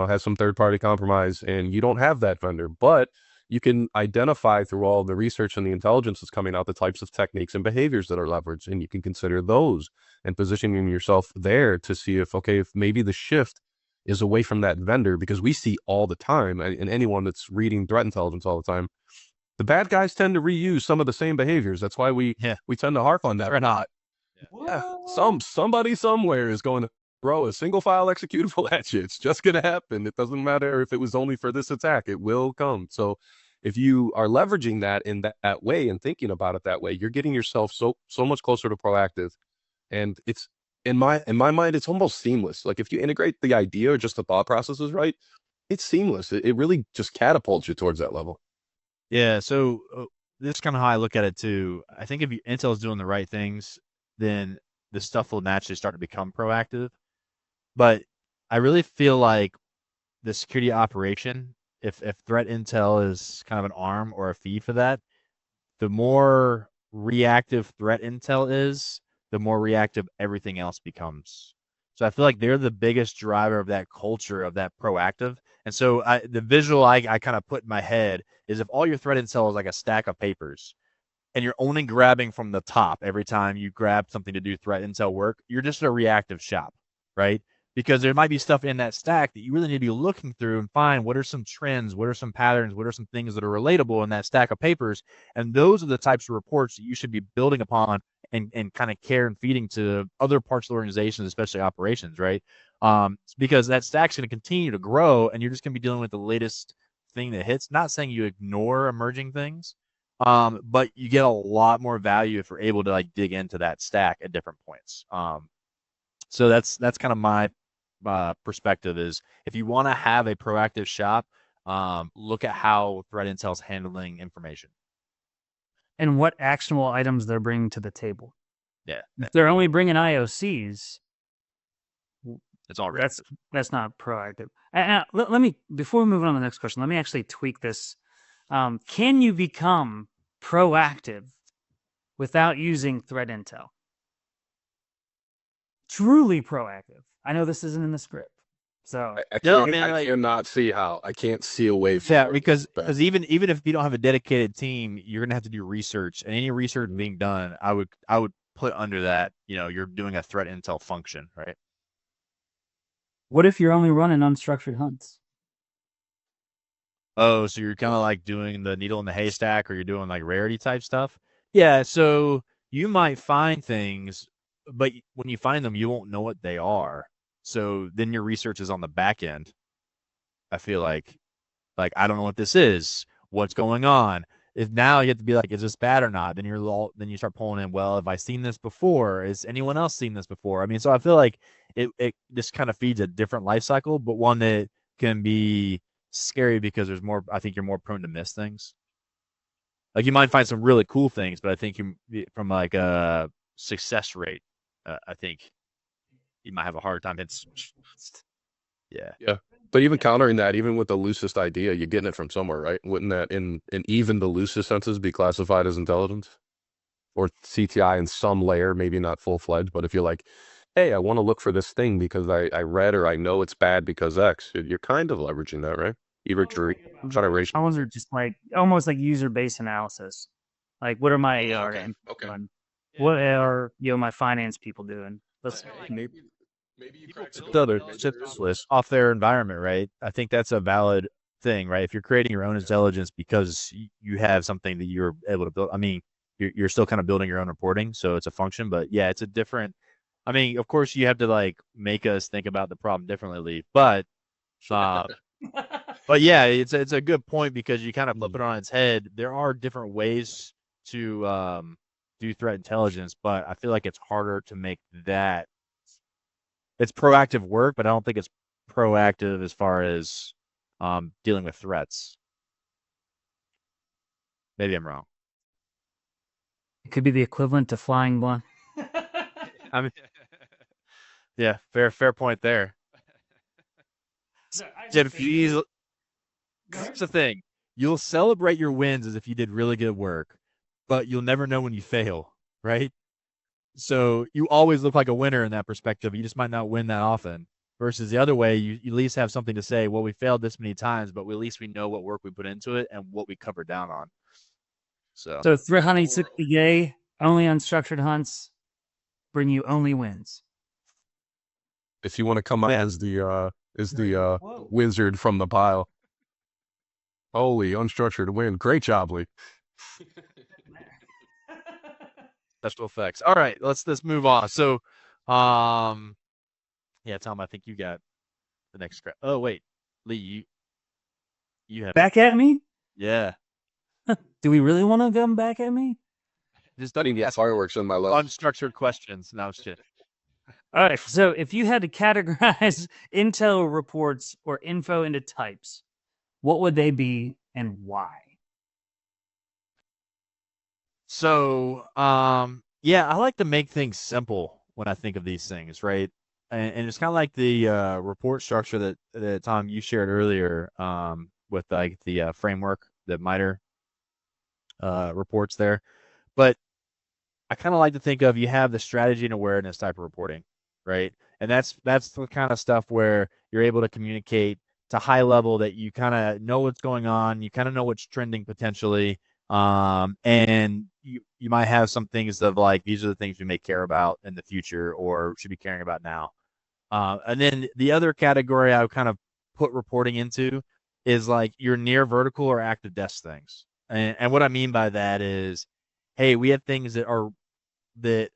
has some third party compromise and you don't have that vendor, but you can identify through all the research and the intelligence that's coming out the types of techniques and behaviors that are leveraged, and you can consider those and positioning yourself there to see if maybe the shift is away from that vendor, because we see all the time, and anyone that's reading threat intelligence all the time, The bad guys tend to reuse some of the same behaviors. That's why we Yeah. tend to harp on that or not. Yeah, somebody somewhere is going to throw a single file executable at you. It's just going to happen. It doesn't matter if it was only for this attack. It will come. So if you are leveraging that in that way and thinking about it that way, you're getting yourself so much closer to proactive. And it's in my mind, it's almost seamless. Like if you integrate the idea or just the thought processes right, it's seamless. It really just catapults you towards that level. Yeah, so this is kind of how I look at it too. I think if Intel's doing the right things, then the stuff will naturally start to become proactive. But I really feel like the security operation, if threat intel is kind of an arm or a feed for that, the more reactive threat intel is, the more reactive everything else becomes. So I feel like they're the biggest driver of that culture of that proactive. And so the visual I kind of put in my head is if all your threat intel is like a stack of papers and you're only grabbing from the top every time you grab something to do threat intel work, you're just a reactive shop, right? Because there might be stuff in that stack that you really need to be looking through and find what are some trends, what are some patterns, what are some things that are relatable in that stack of papers. And those are the types of reports that you should be building upon and kind of care and feeding to other parts of the organizations, especially operations, right? Because that stack's going to continue to grow and you're just going to be dealing with the latest thing that hits. Not saying you ignore emerging things, but you get a lot more value if you're able to like dig into that stack at different points. So that's kind of my perspective is if you want to have a proactive shop, look at how threat intel's handling information. And what actionable items they're bringing to the table. Yeah, If they're only bringing IOCs, it's all reactive. That's not proactive. Let me, before we move on to the next question, let me actually tweak this. Can you become proactive without using threat intel? Truly proactive. I know this isn't in the script, so I No, can't, man, I like, cannot see how. I can't see a way for yeah, it. because But even if you don't have a dedicated team, you're gonna have to do research, and any research being done, I would put under that, you're doing a threat intel function, right? what if you're only running unstructured hunts? Oh, so you're kind of like doing the needle in the haystack, or you're doing like rarity type stuff? Yeah, so you might find things, but when you find them, you won't know what they are. So then your research is on the back end. I feel like I don't know what this is. What's going on? If now you have to be like, is this bad or not? Then you start pulling in. Well, have I seen this before? Is anyone else seen this before? I mean, so I feel like it just kind of feeds a different life cycle, but one that can be scary because there's more. I think you're more prone to miss things. Like you might find some really cool things, but I think from like a success rate, I think you might have a hard time. Yeah. yeah, but even countering that, even with the loosest idea, you're getting it from somewhere, right? Wouldn't that in even the loosest senses be classified as intelligence or CTI in some layer, maybe not full fledged, but if you're like, hey, I want to look for this thing because I read or I know it's bad because X, you're kind of leveraging that, right? Either generation. Ones are just like almost like user-based analysis. Like, what are my ARM Okay. doing? What are my finance people doing? Let's Maybe you List off their environment, right? I think that's a valid thing, right? If you're creating your own intelligence because you have something that you're able to build, I mean, you're still kind of building your own reporting, so it's a function, but yeah, it's a different. I mean, of course, you have to like make us think about the problem differently, uh, but yeah, it's a good point because you kind of flip it on its head. There are different ways to do threat intelligence, but I feel like it's harder to make that it's proactive work, but I don't think it's proactive as far as dealing with threats. Maybe I'm wrong. It could be the equivalent to flying blind. I mean, yeah, fair point there. Jim, here's the thing: you'll celebrate your wins as if you did really good work, but you'll never know when you fail, right? So you always look like a winner in that perspective. You just might not win that often. Versus the other way, you at least have something to say. Well, we failed this many times, but at least we know what work we put into it and what we covered down on. So threat hunting 60K, only unstructured hunts bring you only wins. If you want to come as the wizard from the pile. Holy unstructured win. Great job, Lee. Special effects. All right, let's move on. So, yeah, Tom, I think you got the next scrap. Oh wait, Lee, you have Back at me? yeah. Do we really want to come back at me? Just Studying the fireworks in my love. unstructured questions. No shit. All right. So if you had to categorize intel reports or info into types, what would they be and why? So, yeah, I like to make things simple when I think of these things, right? And it's kind of like the report structure that Tom you shared earlier, with like the framework that MITRE reports there. But I kind of like to think of you have the strategy and awareness type of reporting, right? And that's the kind of stuff where you're able to communicate to high level that you kind of know what's going on, you kind of know what's trending potentially, and you might have some things of like these are the things we may care about in the future or should be caring about now. And then the other category I would kind of put reporting into is like your near vertical or active desk things. And what I mean by that is, hey, we have things that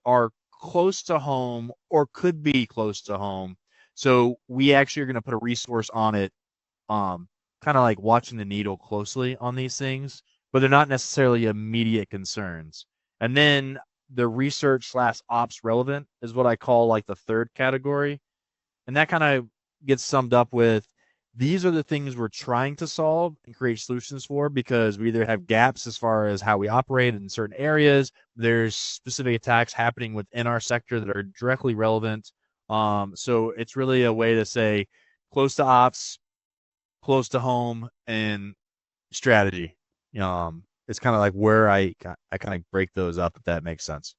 are close to home or could be close to home. So we actually are going to put a resource on it, kind of like watching the needle closely on these things, but they're not necessarily immediate concerns. And then the research slash ops relevant is what I call like the third category. And that kind of gets summed up with these are the things we're trying to solve and create solutions for because we either have gaps as far as how we operate in certain areas, there's specific attacks happening within our sector that are directly relevant. So it's really a way to say close to ops, close to home, and strategy. It's kind of like where I kind of break those up, if that makes sense.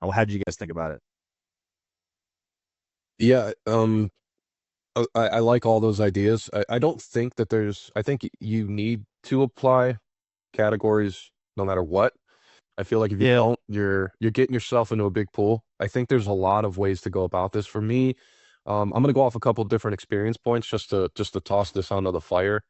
How do you guys think about it? Yeah, I like all those ideas. I don't think that I think you need to apply categories no matter what. I feel like if you Yeah. don't, you're getting yourself into a big pool. I think there's a lot of ways to go about this. For me, I'm gonna go off a couple different experience points just to toss this onto the fire.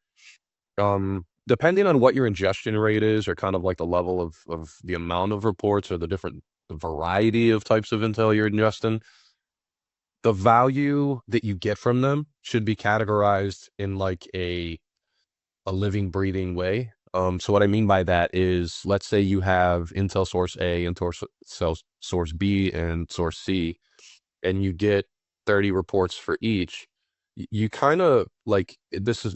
Depending on what your ingestion rate is, or kind of like the level of the amount of reports or the variety of types of intel you're ingesting, the value that you get from them should be categorized in like a living, breathing way. So what I mean by that is, let's say you have intel source A, source B, and source C, and you get 30 reports for each. You kind of like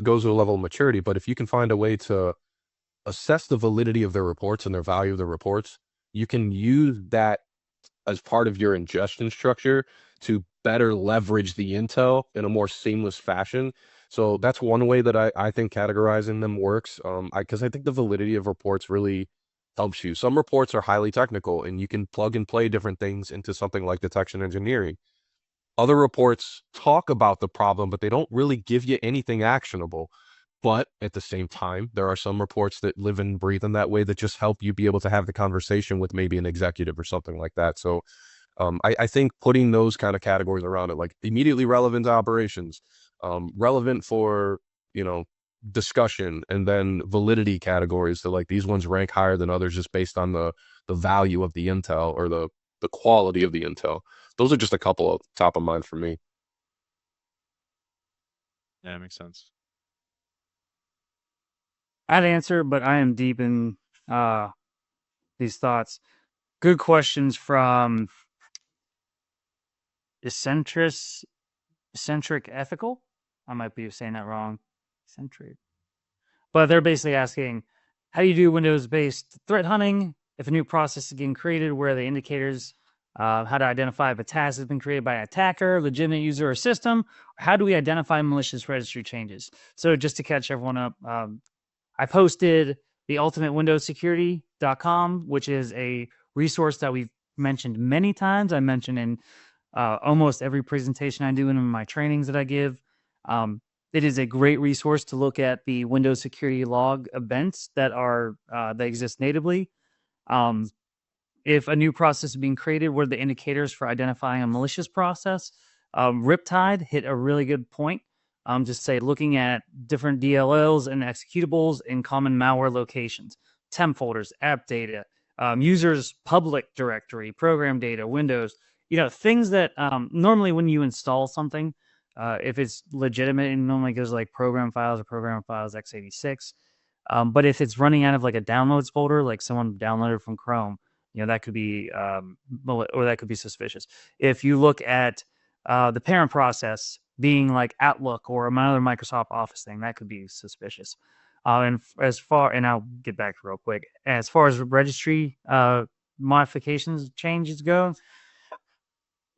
goes to a level of maturity, but if you can find a way to assess the validity of their reports and their value of the reports, you can use that as part of your ingestion structure to better leverage the intel in a more seamless fashion. So that's one way that I think categorizing them works. Because I think the validity of reports really helps you. Some reports are highly technical and you can plug and play different things into something like detection engineering. Other reports talk about the problem, but they don't really give you anything actionable. But at the same time, there are some reports that live and breathe in that way that just help you be able to have the conversation with maybe an executive or something like that. So I think putting those kind of categories around it, like immediately relevant to operations, relevant for, you know, discussion, and then validity categories. So like these ones rank higher than others just based on the value of the intel or the quality of the intel. Those are just a couple of top of mind for me. Yeah, that makes sense. I'd answer, but I am deep in uh, these thoughts. Good questions from eccentric, eccentric ethical. I might be saying that wrong. Eccentric. But they're basically asking, how do you do Windows-based threat hunting? If a new process is getting created, where are the indicators? How to identify if a task has been created by an attacker, legitimate user, or system? How do we identify malicious registry changes? So just to catch everyone up, I posted the ultimatewindowsecurity.com, which is a resource that we've mentioned many times. I mention in almost every presentation I do and in my trainings that I give. It is a great resource to look at the Windows security log events that exist natively. If a new process is being created, what are the indicators for identifying a malicious process? Riptide hit a really good point. Just say looking at different DLLs and executables in common malware locations, temp folders, app data, users public directory, program data, Windows, things that normally when you install something, if it's legitimate, it normally goes like program files or program files x86. But if it's running out of like a downloads folder, like someone downloaded from Chrome, that could be or that could be suspicious. If you look at the parent process being like Outlook or another Microsoft Office thing, that could be suspicious. And I'll get back real quick. As far as registry modifications changes go,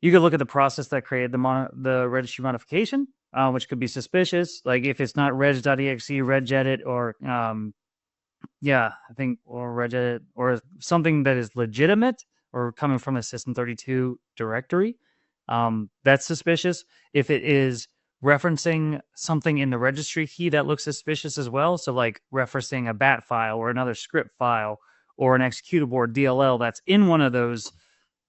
you could look at the process that created the registry modification, which could be suspicious. Like if it's not reg.exe, regedit, or I think, or regedit, or something that is legitimate or coming from a System32 directory, that's suspicious. If it is referencing something in the registry key, that looks suspicious as well. So like referencing a bat file or another script file or an executable or DLL that's in one of those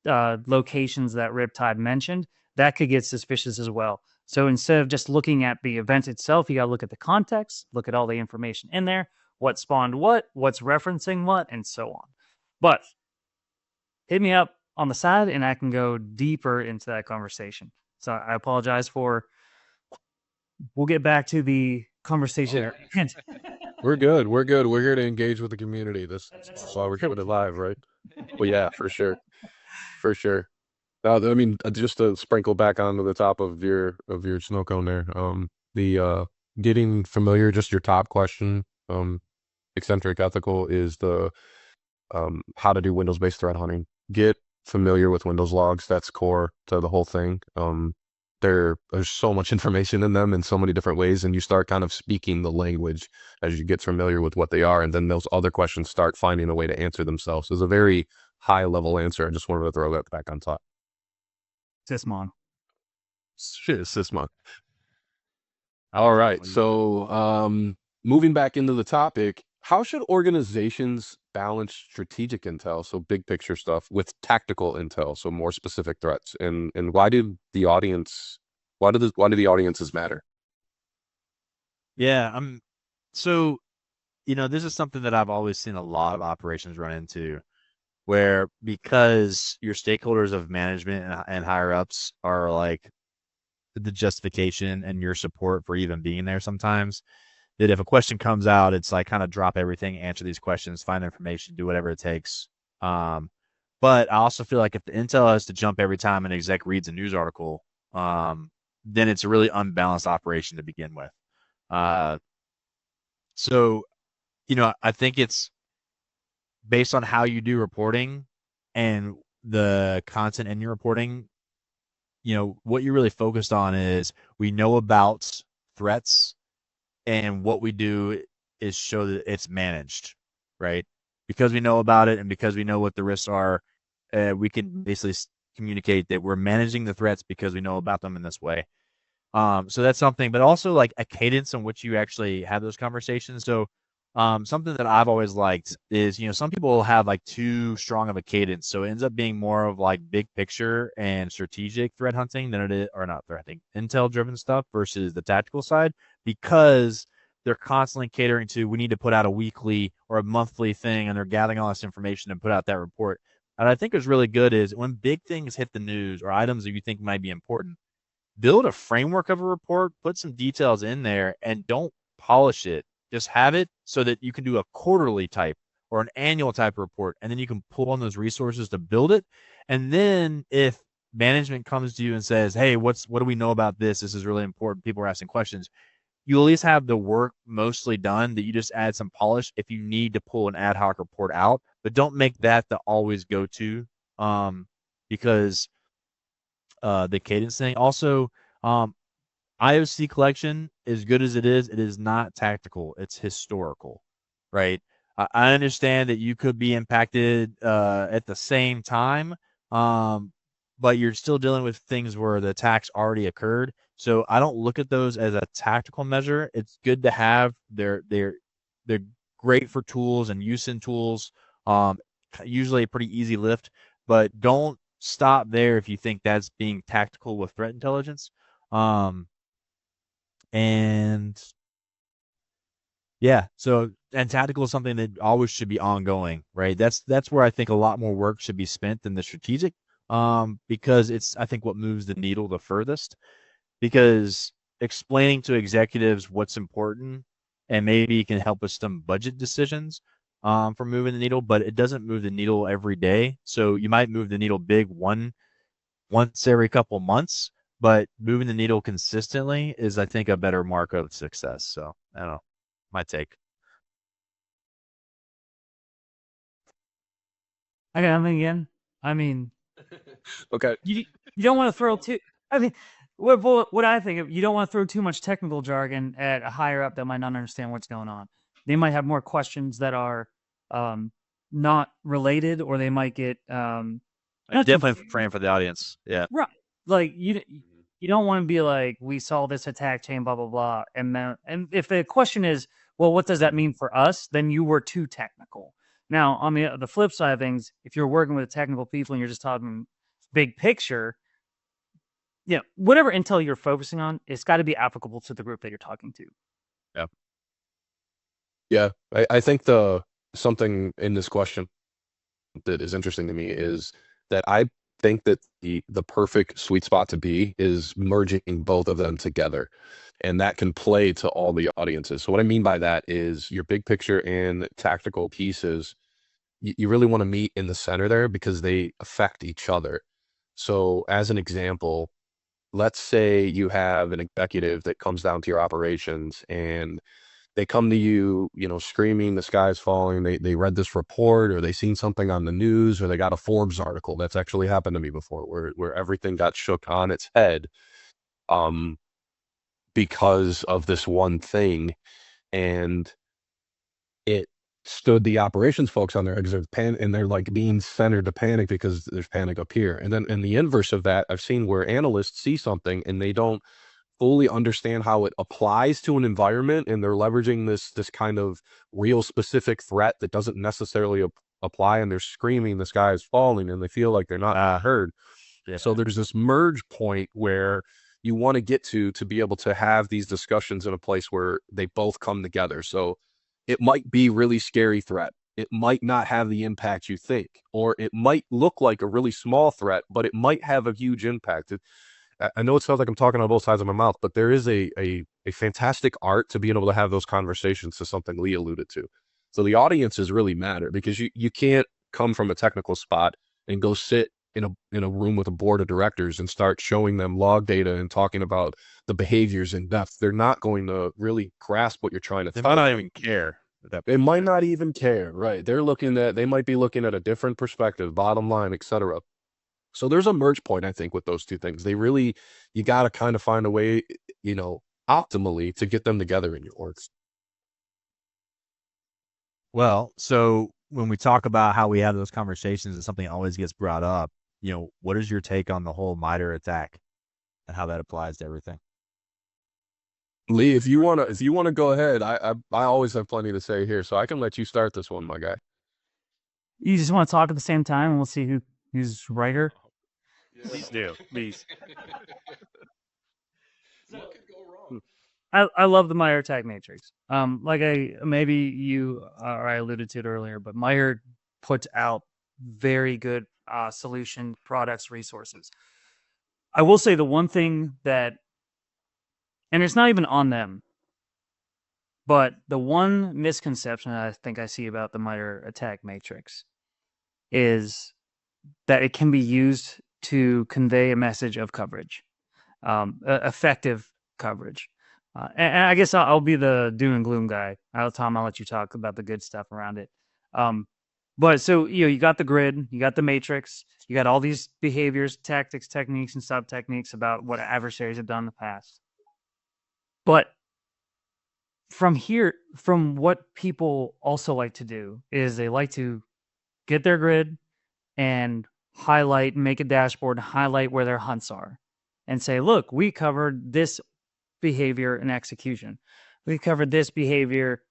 locations that Riptide mentioned, that could get suspicious as well. So instead of just looking at the event itself, you got to look at the context, look at all the information in there, what spawned what's referencing what, and so on. But hit me up on the side and I can go deeper into that conversation. So I apologize for. We'll get back to the conversation. We're good. We're good. We're here to engage with the community. That's why we're doing it live, right? Well, yeah, for sure. For sure. Now, I mean, just to sprinkle back onto the top of your snow cone there, the getting familiar, just your top question, eccentric ethical is the how to do Windows-based threat hunting. Get familiar with Windows logs. That's core to the whole thing. There's so much information in them in so many different ways, and you start kind of speaking the language as you get familiar with what they are, and then those other questions start finding a way to answer themselves. It's a very high-level answer. I just wanted to throw that back on top. Sysmon. Shit, Sysmon. All right, so moving back into the topic, how should organizations balance strategic intel, so big picture stuff, with tactical intel, so more specific threats? And why do the audiences matter? Yeah, so this is something that I've always seen a lot of operations run into, where because your stakeholders of management and higher ups are like the justification and your support for even being there sometimes, that if a question comes out, it's like kind of drop everything, answer these questions, find information, do whatever it takes. But I also feel like if the intel has to jump every time an exec reads a news article, then it's a really unbalanced operation to begin with. So, I think it's based on how you do reporting and the content in your reporting. What you're really focused on is we know about threats, and what we do is show that it's managed, right? Because we know about it and because we know what the risks are, we can basically communicate that we're managing the threats because we know about them in this way. So that's something, but also like a cadence in which you actually have those conversations. So something that I've always liked is, some people have like too strong of a cadence. So it ends up being more of like big picture and strategic threat hunting than it is, or not threat hunting, intel driven stuff versus the tactical side, because they're constantly catering to, we need to put out a weekly or a monthly thing, and they're gathering all this information and put out that report. And I think what's really good is when big things hit the news or items that you think might be important, build a framework of a report, put some details in there, and don't polish it. Just have it so that you can do a quarterly type or an annual type report, and then you can pull on those resources to build it. And then if management comes to you and says, hey, what do we know about this? This is really important. People are asking questions. You at least have the work mostly done, that you just add some polish if you need to pull an ad hoc report out, but don't make that the always go to, because the cadence thing. Also, IOC collection, as good as it is not tactical. It's historical, right? I understand that you could be impacted at the same time, but you're still dealing with things where the attacks already occurred. So I don't look at those as a tactical measure. It's good to have. They're great for tools and use in tools. Usually a pretty easy lift, but don't stop there if you think that's being tactical with threat intelligence. And yeah, so and tactical is something that always should be ongoing, right? That's where I think a lot more work should be spent than the strategic, because it's I think what moves the needle the furthest. Because explaining to executives what's important and maybe can help with some budget decisions, for moving the needle, but it doesn't move the needle every day. So you might move the needle big once every couple months, but moving the needle consistently is, I think, a better mark of success. So I don't know, my take. I got nothing again. I mean, Okay. you don't want to throw too. I mean, what I think of, you don't want to throw too much technical jargon at a higher up that might not understand what's going on. They might have more questions that are not related, or they might get not Definitely confused. frame for the audience. Yeah. Right. Like you don't want to be like, we saw this attack chain, blah blah blah, and then, and if the question is, well, what does that mean for us? Then you were too technical. Now, on the flip side of things, if you're working with technical people and you're just talking big picture, yeah, whatever intel you're focusing on, it's got to be applicable to the group that you're talking to. Yeah. Yeah, I think the something in this question that is interesting to me is that I think that the perfect sweet spot to be is merging both of them together, and that can play to all the audiences. So what I mean by that is your big picture and tactical pieces, you really want to meet in the center there because they affect each other. So as an example, let's say you have an executive that comes down to your operations and they come to you, screaming the sky's falling. They read this report or they seen something on the news or they got a Forbes article. That's actually happened to me before where everything got shook on its head um because of this one thing. And it stood the operations folks on their eggs and they're like being centered to panic because there's panic up here. And then in the inverse of that, I've seen where analysts see something and they don't fully understand how it applies to an environment, and they're leveraging this kind of real specific threat that doesn't necessarily apply, and they're screaming the sky is falling and they feel like they're not heard. Yeah. So there's this merge point where you want to get to be able to have these discussions in a place where they both come together. So it might be really scary threat, it might not have the impact you think, or it might look like a really small threat but it might have a huge impact. I know it sounds like I'm talking on both sides of my mouth, but there is a fantastic art to being able to have those conversations, to something Lee alluded to. So the audiences really matter because you can't come from a technical spot and go sit in a room with a board of directors and start showing them log data and talking about the behaviors in depth. They're not going to really grasp what you're trying to They tell might not them. even care. They might not even care, right? They might be looking at a different perspective, bottom line, etc. So there's a merge point, I think, with those two things. You got to kind of find a way, optimally to get them together in your orgs. Well, so when we talk about how we have those conversations and something always gets brought up, what is your take on the whole MITRE attack and how that applies to everything? Lee, if you wanna go ahead, I always have plenty to say here, so I can let you start this one, my guy. You just want to talk at the same time, and we'll see who's righter. Please do, please. What could go wrong? I love the MITRE ATT&CK matrix. Like maybe you or I alluded to it earlier, but MITRE puts out very good solution products, resources. I will say the one thing that, and it's not even on them, but the one misconception that I think I see about the MITRE ATT&CK matrix is that it can be used to convey a message of coverage, effective coverage. And I guess I'll be the doom and gloom guy. Tom, I'll let you talk about the good stuff around it. But so, you got the grid, you got the matrix, you got all these behaviors, tactics, techniques, and sub techniques about what adversaries have done in the past. But from what people also like to do is they like to get their grid and highlight, make a dashboard, and highlight where their hunts are and say, look, we covered this behavior in execution. We covered this behavior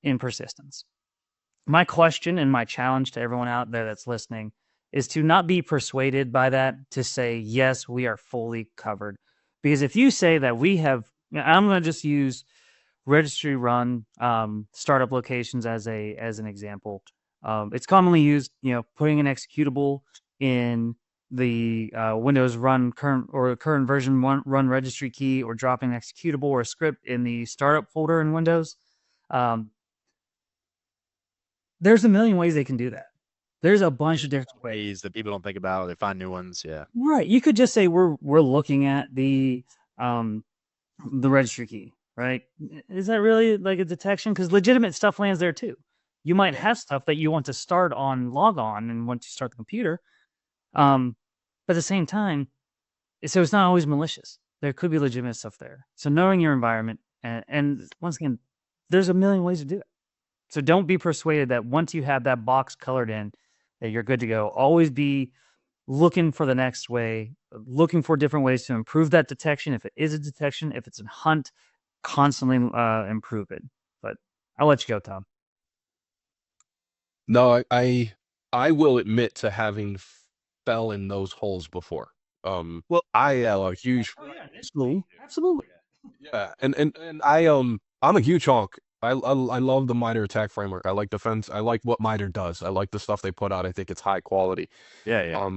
in persistence. My question and my challenge to everyone out there that's listening is to not be persuaded by that, to say, yes, we are fully covered. Because if you say that we have I'm going to just use registry run startup locations as an example. It's commonly used, putting an executable in the Windows run current version run registry key, or dropping an executable or a script in the startup folder in Windows. There's a million ways they can do that. There's a bunch of different ways that people don't think about. They find new ones. Yeah. Right. You could just say we're looking at the registry key, right? Is that really like a detection? Because legitimate stuff lands there too. You might have stuff that you want to start on log on and want to start the computer. But at the same time, so it's not always malicious. There could be legitimate stuff there. So knowing your environment, and once again, there's a million ways to do it. So don't be persuaded that once you have that box colored in, that you're good to go. Always be looking for the next way, looking for different ways to improve that detection. If it is a detection, if it's a hunt, constantly improve it. But I'll let you go, Tom. No, I will admit to having fell in those holes before. Well, I am a huge Absolutely. yeah, and I'm a huge honk. I love the MITRE ATT&CK framework. I like defense. I like what MITRE does. I like the stuff they put out. I think it's high quality. Yeah.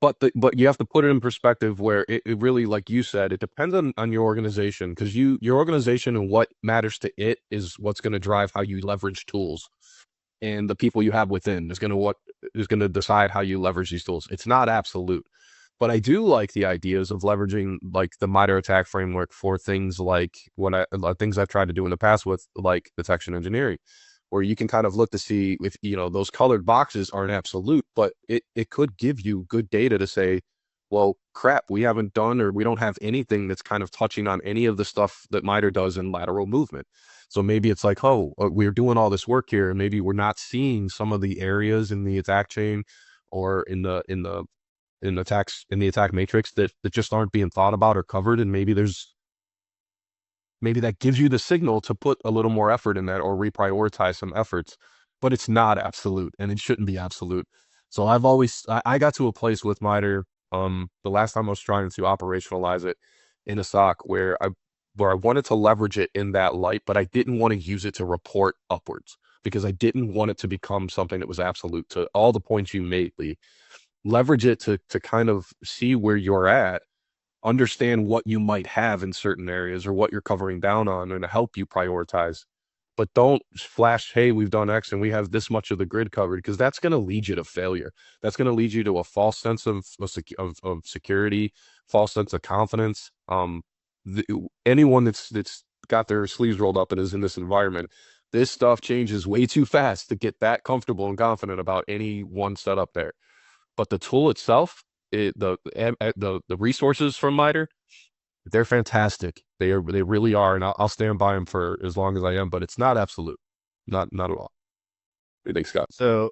But you have to put it in perspective where it really, like you said, it depends on your organization, because your organization and what matters to it is what's going to drive how you leverage tools, and the people you have within is going to decide how you leverage these tools. It's not absolute, but I do like the ideas of leveraging like the MITRE ATT&CK framework for things like things I've tried to do in the past with like detection engineering, where you can kind of look to see if, those colored boxes aren't absolute, but it could give you good data to say, well, crap, we haven't done, or we don't have anything that's kind of touching on any of the stuff that MITRE does in lateral movement. So maybe it's like, oh, we're doing all this work here, and maybe we're not seeing some of the areas in the attack chain or in the attack matrix that just aren't being thought about or covered, and maybe that gives you the signal to put a little more effort in that or reprioritize some efforts. But it's not absolute, and it shouldn't be absolute. So I got to a place with MITRE the last time I was trying to operationalize it in a SOC where I wanted to leverage it in that light, but I didn't want to use it to report upwards, because I didn't want it to become something that was absolute. To all the points you made, Lee, leverage it to kind of see where you're at, understand what you might have in certain areas or what you're covering down on, and to help you prioritize. But don't flash, hey, we've done X and we have this much of the grid covered, because that's going to lead you to failure. That's going to lead you to a false sense of security, false sense of confidence. Anyone that's got their sleeves rolled up and is in this environment, this stuff changes way too fast to get that comfortable and confident about any one setup there. But the tool itself, the resources from MITRE, they're fantastic. They really are, and I'll stand by them for as long as I am. But it's not absolute, not at all. What do you think, Scott? So,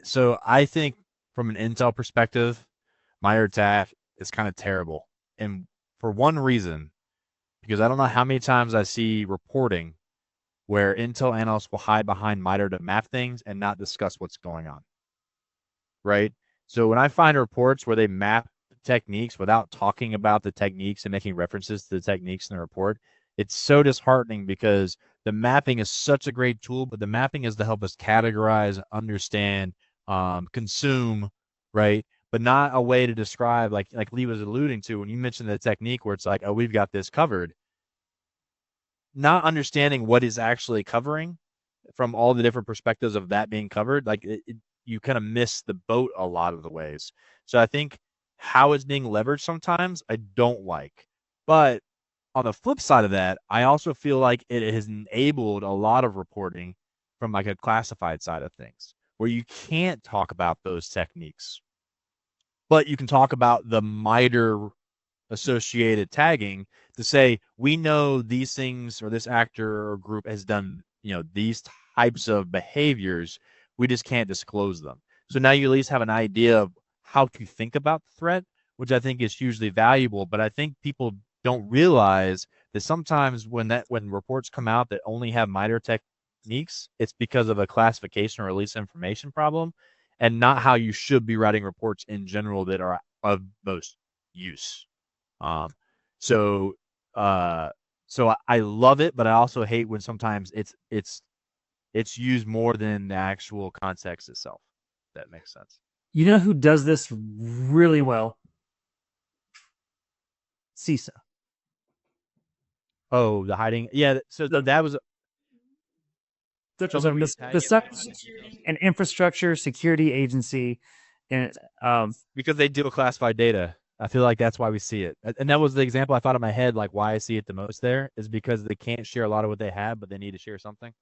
so I think from an Intel perspective, MITRE ATT&CK is kind of terrible, and for one reason, because I don't know how many times I see reporting where Intel analysts will hide behind MITRE to map things and not discuss what's going on. Right? So when I find reports where they map techniques without talking about the techniques and making references to the techniques in the report, it's so disheartening, because the mapping is such a great tool, but the mapping is to help us categorize, understand, consume, right? But not a way to describe, like Lee was alluding to when you mentioned the technique where it's like, oh, we've got this covered. Not understanding what is actually covering from all the different perspectives of that being covered, like you kind of miss the boat a lot of the ways. So I think how it's being leveraged sometimes I don't like. But on the flip side of that, I also feel like it has enabled a lot of reporting from like a classified side of things, where you can't talk about those techniques, but you can talk about the MITRE associated tagging to say, we know these things, or this actor or group has done, these types of behaviors. We just can't disclose them. So now you at least have an idea of how to think about the threat, which I think is hugely valuable. But I think people don't realize that sometimes when reports come out that only have MITRE techniques, it's because of a classification or release information problem, and not how you should be writing reports in general that are of most use. So I love it, but I also hate when sometimes it's used more than the actual context itself. If that makes sense. You know who does this really well? CISA. Oh, the hiding. Yeah. So that was Such tell as me what you're the tagging. an infrastructure security agency, and Because they deal with classified data. I feel like that's why we see it. And that was the example I thought in my head, like why I see it the most there is because they can't share a lot of what they have, but they need to share something.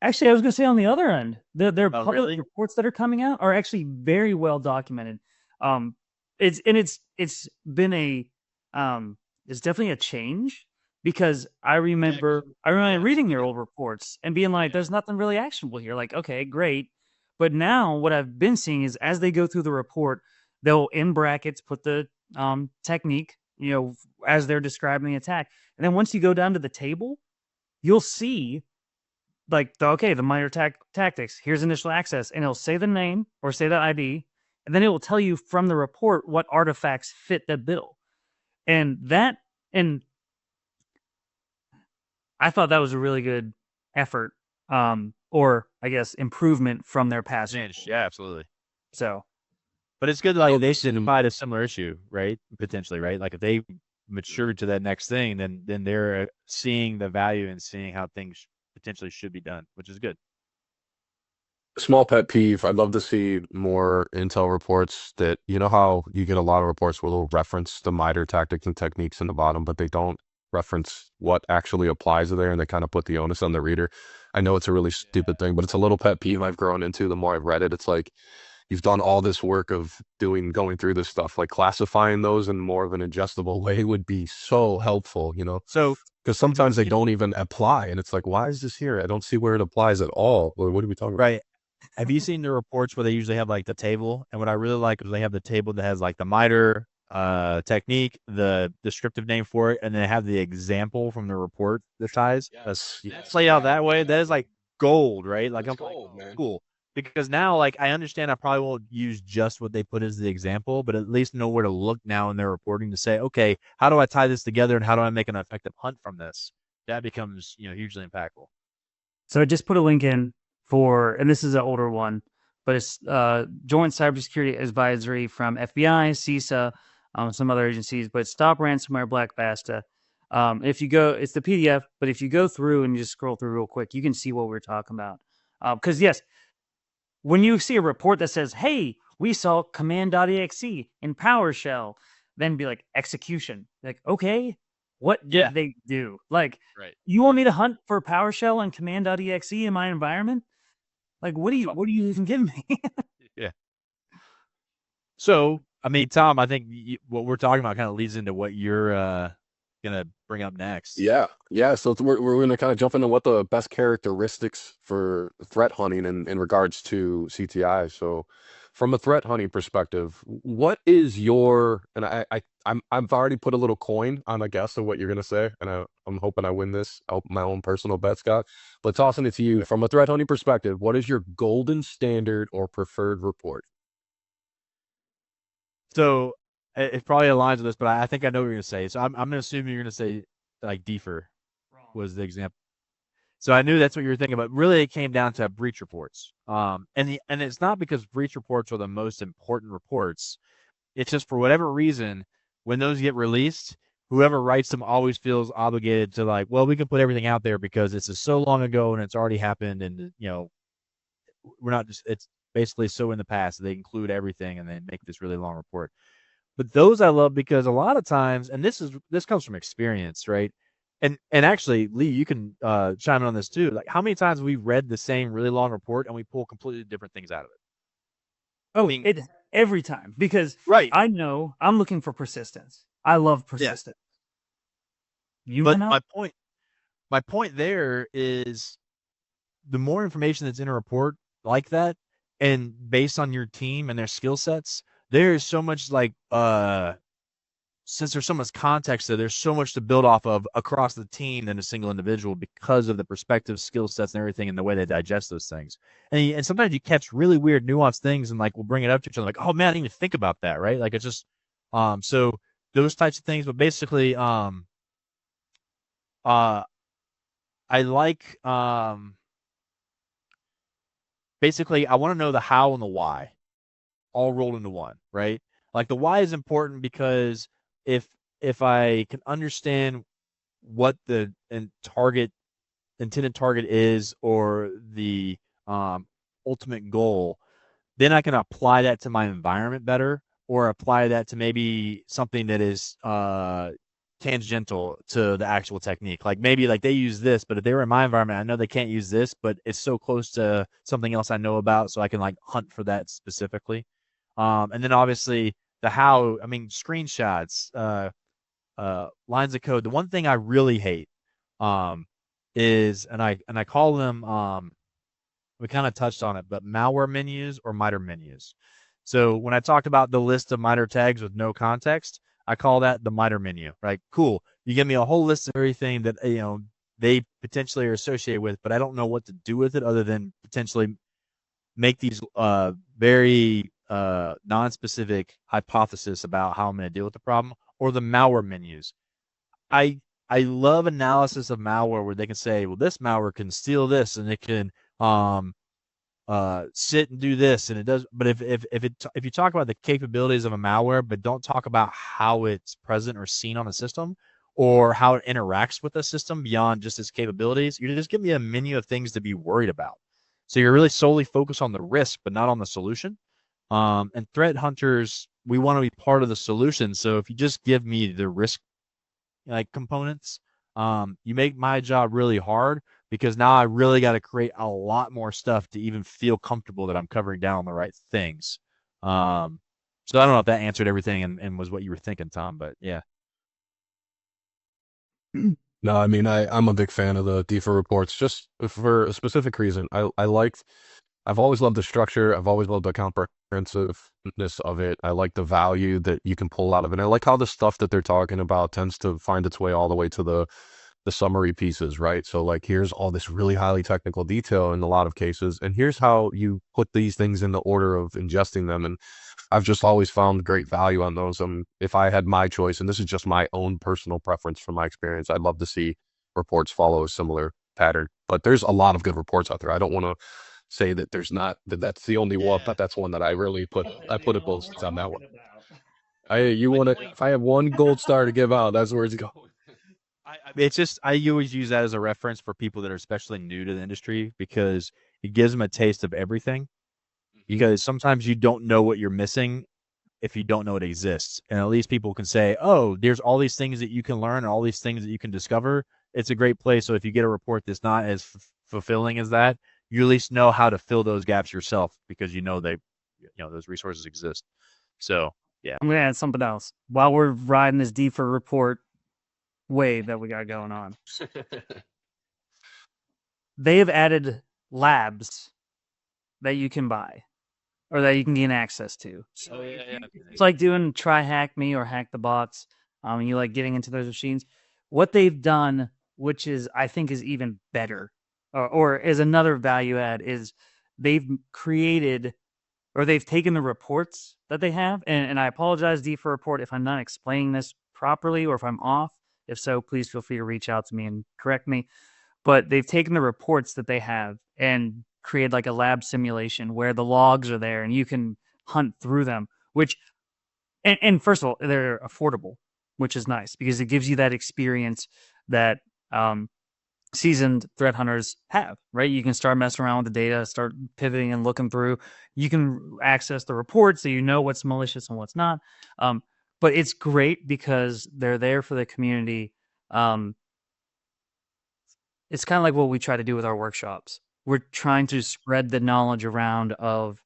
actually, I was going to say on the other end, their Oh, part of the really? reports that are coming out are actually very well documented. Um, it's been it's definitely a change because I remember reading their old reports and being like, "There's nothing really actionable here." Like, okay, great, but now what I've been seeing is as they go through the report, they'll in brackets put the technique, as they're describing the attack, and then once you go down to the table, you'll see like the MITRE ATT&CK tactics. Here's initial access, and it'll say the name or say the ID, and then it will tell you from the report what artifacts fit the bill. And I thought that was a really good effort, or I guess improvement from their past. Yeah, absolutely. So, but it's good. Like they should find a similar issue, right? Potentially, right? Like if they mature to that next thing, then they're seeing the value and seeing how things potentially should be done, which is good. Small pet peeve. I'd love to see more intel reports that, how you get a lot of reports where they'll reference the MITRE tactics and techniques in the bottom, but they don't reference what actually applies there and they kind of put the onus on the reader. I know it's a really stupid thing, but it's a little pet peeve I've grown into the more I've read it. It's like you've done all this work of going through this stuff, like classifying those in more of an adjustable way would be so helpful, So because sometimes they don't even apply. And it's like, why is this here? I don't see where it applies at all. What are we talking about? right. Have you seen the reports where they usually have like the table? And what I really like is they have the table that has like the MITRE technique, the descriptive name for it, and then they have the example from the report that ties. Yes. Yes. Lay out that way. That is like gold, right? Like It's I'm gold, like, man. cool. Because now, like, I understand I probably won't use just what they put as the example, but at least know where to look now in their reporting to say, okay, how do I tie this together and how do I make an effective hunt from this? That becomes, hugely impactful. So I just put a link in and this is an older one, but it's Joint Cybersecurity Advisory from FBI, CISA, some other agencies, but Stop Ransomware Black Basta. If you go, it's the PDF, but if you go through and you just scroll through real quick, you can see what we're talking about. Because yes, when you see a report that says, "Hey, we saw command.exe in PowerShell," then be like execution. Like, okay, what did they do? Like, right. You want me to hunt for PowerShell and command.exe in my environment? Like, what do you even give me? Yeah. So, I mean, Tom, I think what we're talking about kind of leads into what you're gonna bring up next. Yeah. So we're gonna kind of jump into what the best characteristics for threat hunting in regards to CTI. So, from a threat hunting perspective, what is your and I've already put a little coin on a guess of what you're gonna say, and I'm hoping I win this. My own personal bet, Scott. But tossing it to you from a threat hunting perspective, what is your golden standard or preferred report? So it probably aligns with this, but I think I know what you're gonna say. So I'm gonna assume you're gonna say like defer was the example. So I knew that's what you were thinking, but really it came down to breach reports. And it's not because breach reports are the most important reports. It's just for whatever reason, when those get released, whoever writes them always feels obligated to like, well, we can put everything out there because it's so long ago and it's already happened, and we're not just it's basically so in the past that they include everything and then make this really long report. But those I love because a lot of times, and this comes from experience, right? And actually, Lee, you can chime in on this too. Like, how many times have we read the same really long report and we pull completely different things out of it? Oh, it every time because right. I know I'm looking for persistence. I love persistence. Yeah. But my point there is the more information that's in a report like that, and based on your team and their skill sets, there is so much like since there's so much context there's so much to build off of across the team than a single individual because of the perspective, skill sets, and everything, and the way they digest those things. And sometimes you catch really weird, nuanced things, and like we'll bring it up to each other, like, "Oh man, I didn't even think about that," right? Like it's just So those types of things, but basically, uh, I like, basically, I want to know the how and the why all rolled into one, right? Like the why is important because if if I can understand what the intended target is or the ultimate goal, then I can apply that to my environment better or apply that to maybe something that is tangential to the actual technique. Like maybe like they use this, but if they were in my environment, I know they can't use this, but it's so close to something else I know about, so I can like hunt for that specifically. And then obviously the how, I mean, screenshots, lines of code. The one thing I really hate um, is, and I call them, we kind of touched on it, but malware menus or MITRE menus. So when I talked about the list of MITRE tags with no context, I call that the MITRE menu. Right? Cool. You give me a whole list of everything that they potentially are associated with, but I don't know what to do with it other than potentially make these very non-specific hypothesis about how I'm going to deal with the problem, or the malware menus. I I love analysis of malware where they can say, well, this malware can steal this and it can um, sit and do this and it does. But if you talk about the capabilities of a malware, but don't talk about how it's present or seen on a system or how it interacts with the system beyond just its capabilities, you're just giving me a menu of things to be worried about. So you're really solely focused on the risk, but not on the solution. And threat hunters, we want to be part of the solution. So if you just give me the risk like components, you make my job really hard because now I really got to create a lot more stuff to even feel comfortable that I'm covering down on the right things. Um, so I don't know if that answered everything and was what you were thinking, Tom, but yeah. No, I mean I'm a big fan of the DEFA reports just for a specific reason. I've always loved the structure. I've always loved the comprehensiveness of it. I like the value that you can pull out of it. I like how the stuff that they're talking about tends to find its way all the way to the summary pieces, right? So like here's all this really highly technical detail in a lot of cases, and here's how you put these things in the order of ingesting them. And I've just always found great value on those. If I had my choice, and this is just my own personal preference from my experience, I'd love to see reports follow a similar pattern. But there's a lot of good reports out there. I don't want to say that there's not that's the only one, Yeah. but that's one that I really put I They put a all gold we're on that one. talking about. You Like want to like if I have one gold star to give out, that's where it's going. it's just I always use that as a reference for people that are especially new to the industry because it gives them a taste of everything. Mhm. Because sometimes you don't know what you're missing if you don't know it exists. And at least people can say, oh, there's all these things that you can learn and all these things that you can discover. It's a great place. So if you get a report that's not as fulfilling as that, you at least know how to fill those gaps yourself because those resources exist. So yeah. I'm gonna add something else while we're riding this D for report wave that we got going on. They have added labs that you can buy or that you can gain access to. So Oh yeah, if yeah. it's like doing try hack me or hack the box, and you like getting into those machines. What they've done, which is I think is even better, or is another value add, is they've created or they've taken the reports that they have, and I apologize, D, for report if I'm not explaining this properly or if I'm off. If so, please feel free to reach out to me and correct me. But they've taken the reports that they have and created like a lab simulation where the logs are there and you can hunt through them, which and first of all, they're affordable, which is nice because it gives you that experience that um, seasoned threat hunters have, right? You can start messing around with the data, start pivoting and looking through. You can access the reports so you know what's malicious and what's not. Um, but it's great because they're there for the community. Um, it's kind of like what we try to do with our workshops. We're trying to spread the knowledge around of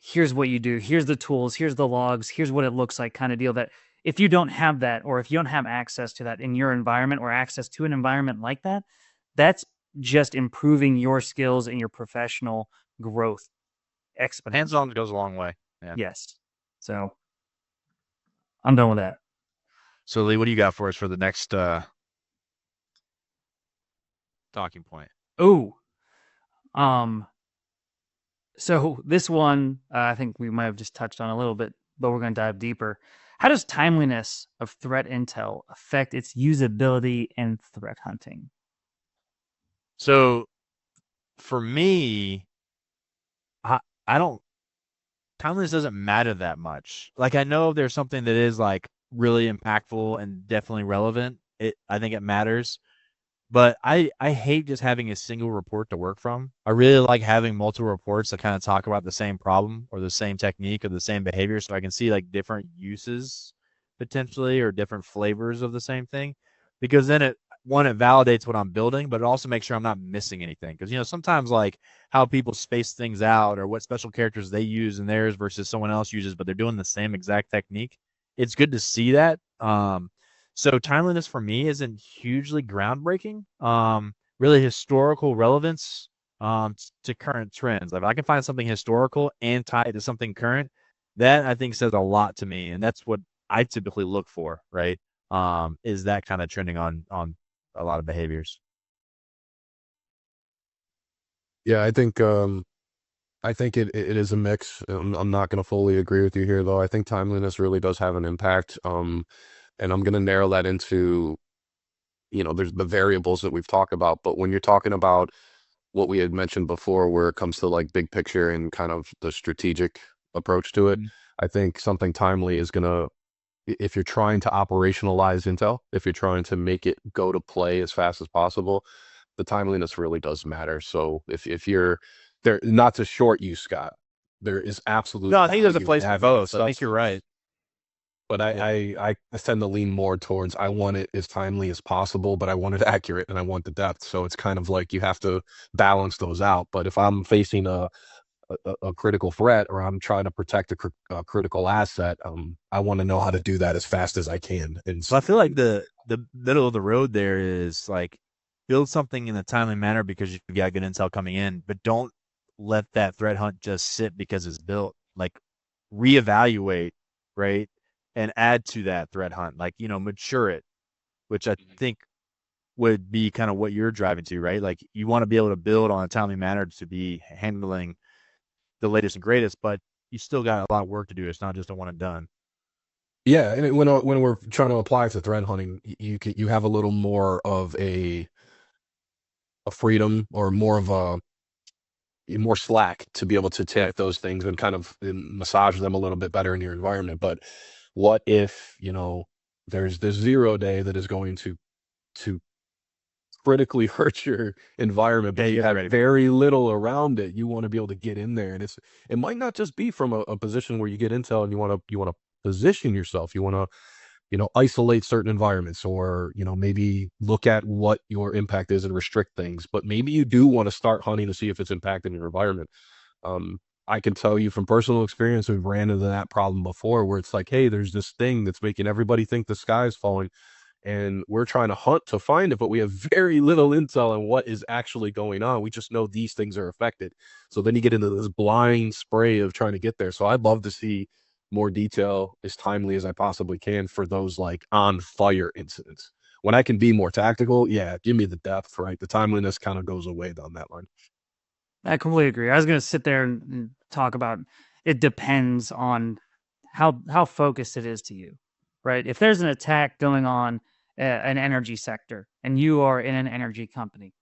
here's what you do, here's the tools, here's the logs, here's what it looks like kind of deal that if you don't have that or if you don't have access to that in your environment or access to an environment like that, that's just improving your skills and your professional growth Hands exponentially. on goes a long way. Yeah. Yes. So I'm done with that. So Lee, what do you got for us for the next talking point? Oh, um, so this one I think we might have just touched on a little bit, but we're going to dive deeper. How does timeliness of threat intel affect its usability in threat hunting? So for me, I don't timeliness doesn't matter that much. Like I know if there's something that is like really impactful and definitely relevant, I think it matters. But I hate just having a single report to work from. I really like having multiple reports that kind of talk about the same problem or the same technique or the same behavior so I can see like different uses potentially or different flavors of the same thing. Because then it validates what I'm building, but it also makes sure I'm not missing anything. Because sometimes like how people space things out or what special characters they use in theirs versus someone else uses, but they're doing the same exact technique. It's good to see that. So timeliness for me isn't hugely groundbreaking. Really historical relevance to current trends. Like if I can find something historical and tie it to something current, that I think says a lot to me, and that's what I typically look for. Right? Is that kind of trending on a lot of behaviors? Yeah, I think it is a mix. I'm not going to fully agree with you here, though. I think timeliness really does have an impact. And I'm going to narrow that into, there's the variables that we've talked about. But when you're talking about what we had mentioned before, where it comes to like big picture and kind of the strategic approach to it, Mhm. I think something timely is going to, if you're trying to operationalize intel, if you're trying to make it go to play as fast as possible, the timeliness really does matter. So if you're there, not to short you, Scott, there is absolute No, I think there's a value in place for having both. I think you're assessments. right. But Yeah. I tend to lean more towards I want it as timely as possible, but I want it accurate and I want the depth. So it's kind of like you have to balance those out. But if I'm facing a critical threat or I'm trying to protect a critical asset, I want to know how to do that as fast as I can. So I feel like the middle of the road there is like build something in a timely manner because you've got good intel coming in, but don't let that threat hunt just sit because it's built. Like reevaluate, right? And add to that threat hunt. Like, mature it, which I think would be kind of what you're driving to, right? Like you want to be able to build on a timely manner to be handling the latest and greatest, but you still got a lot of work to do. It's not just a one and done. Yeah, and when we're trying to apply it to threat hunting, you have a little more of a freedom or more of a more slack to be able to take those things and kind of massage them a little bit better in your environment. But what if, there's this 0 day that is going to critically hurt your environment, Yeah, but you you gotta be have ready for it. very little around it. You want to be able to get in there, and it might not just be from a position where you get intel and you want to position yourself. You want to isolate certain environments or, maybe look at what your impact is and restrict things. But maybe you do want to start hunting to see if it's impacting your environment. Um, I can tell you from personal experience, we've ran into that problem before where it's like, hey, there's this thing that's making everybody think the sky's falling. And we're trying to hunt to find it, but we have very little intel on what is actually going on. We just know these things are affected. So then you get into this blind spray of trying to get there. So I'd love to see more detail as timely as I possibly can for those like on fire incidents. When I can be more tactical, yeah, give me the depth, right? The timeliness kind of goes away down that line. I completely agree. I was going to sit there and talk about it depends on how focused it is to you, right? If there's an attack going on an energy sector and you are in an energy company,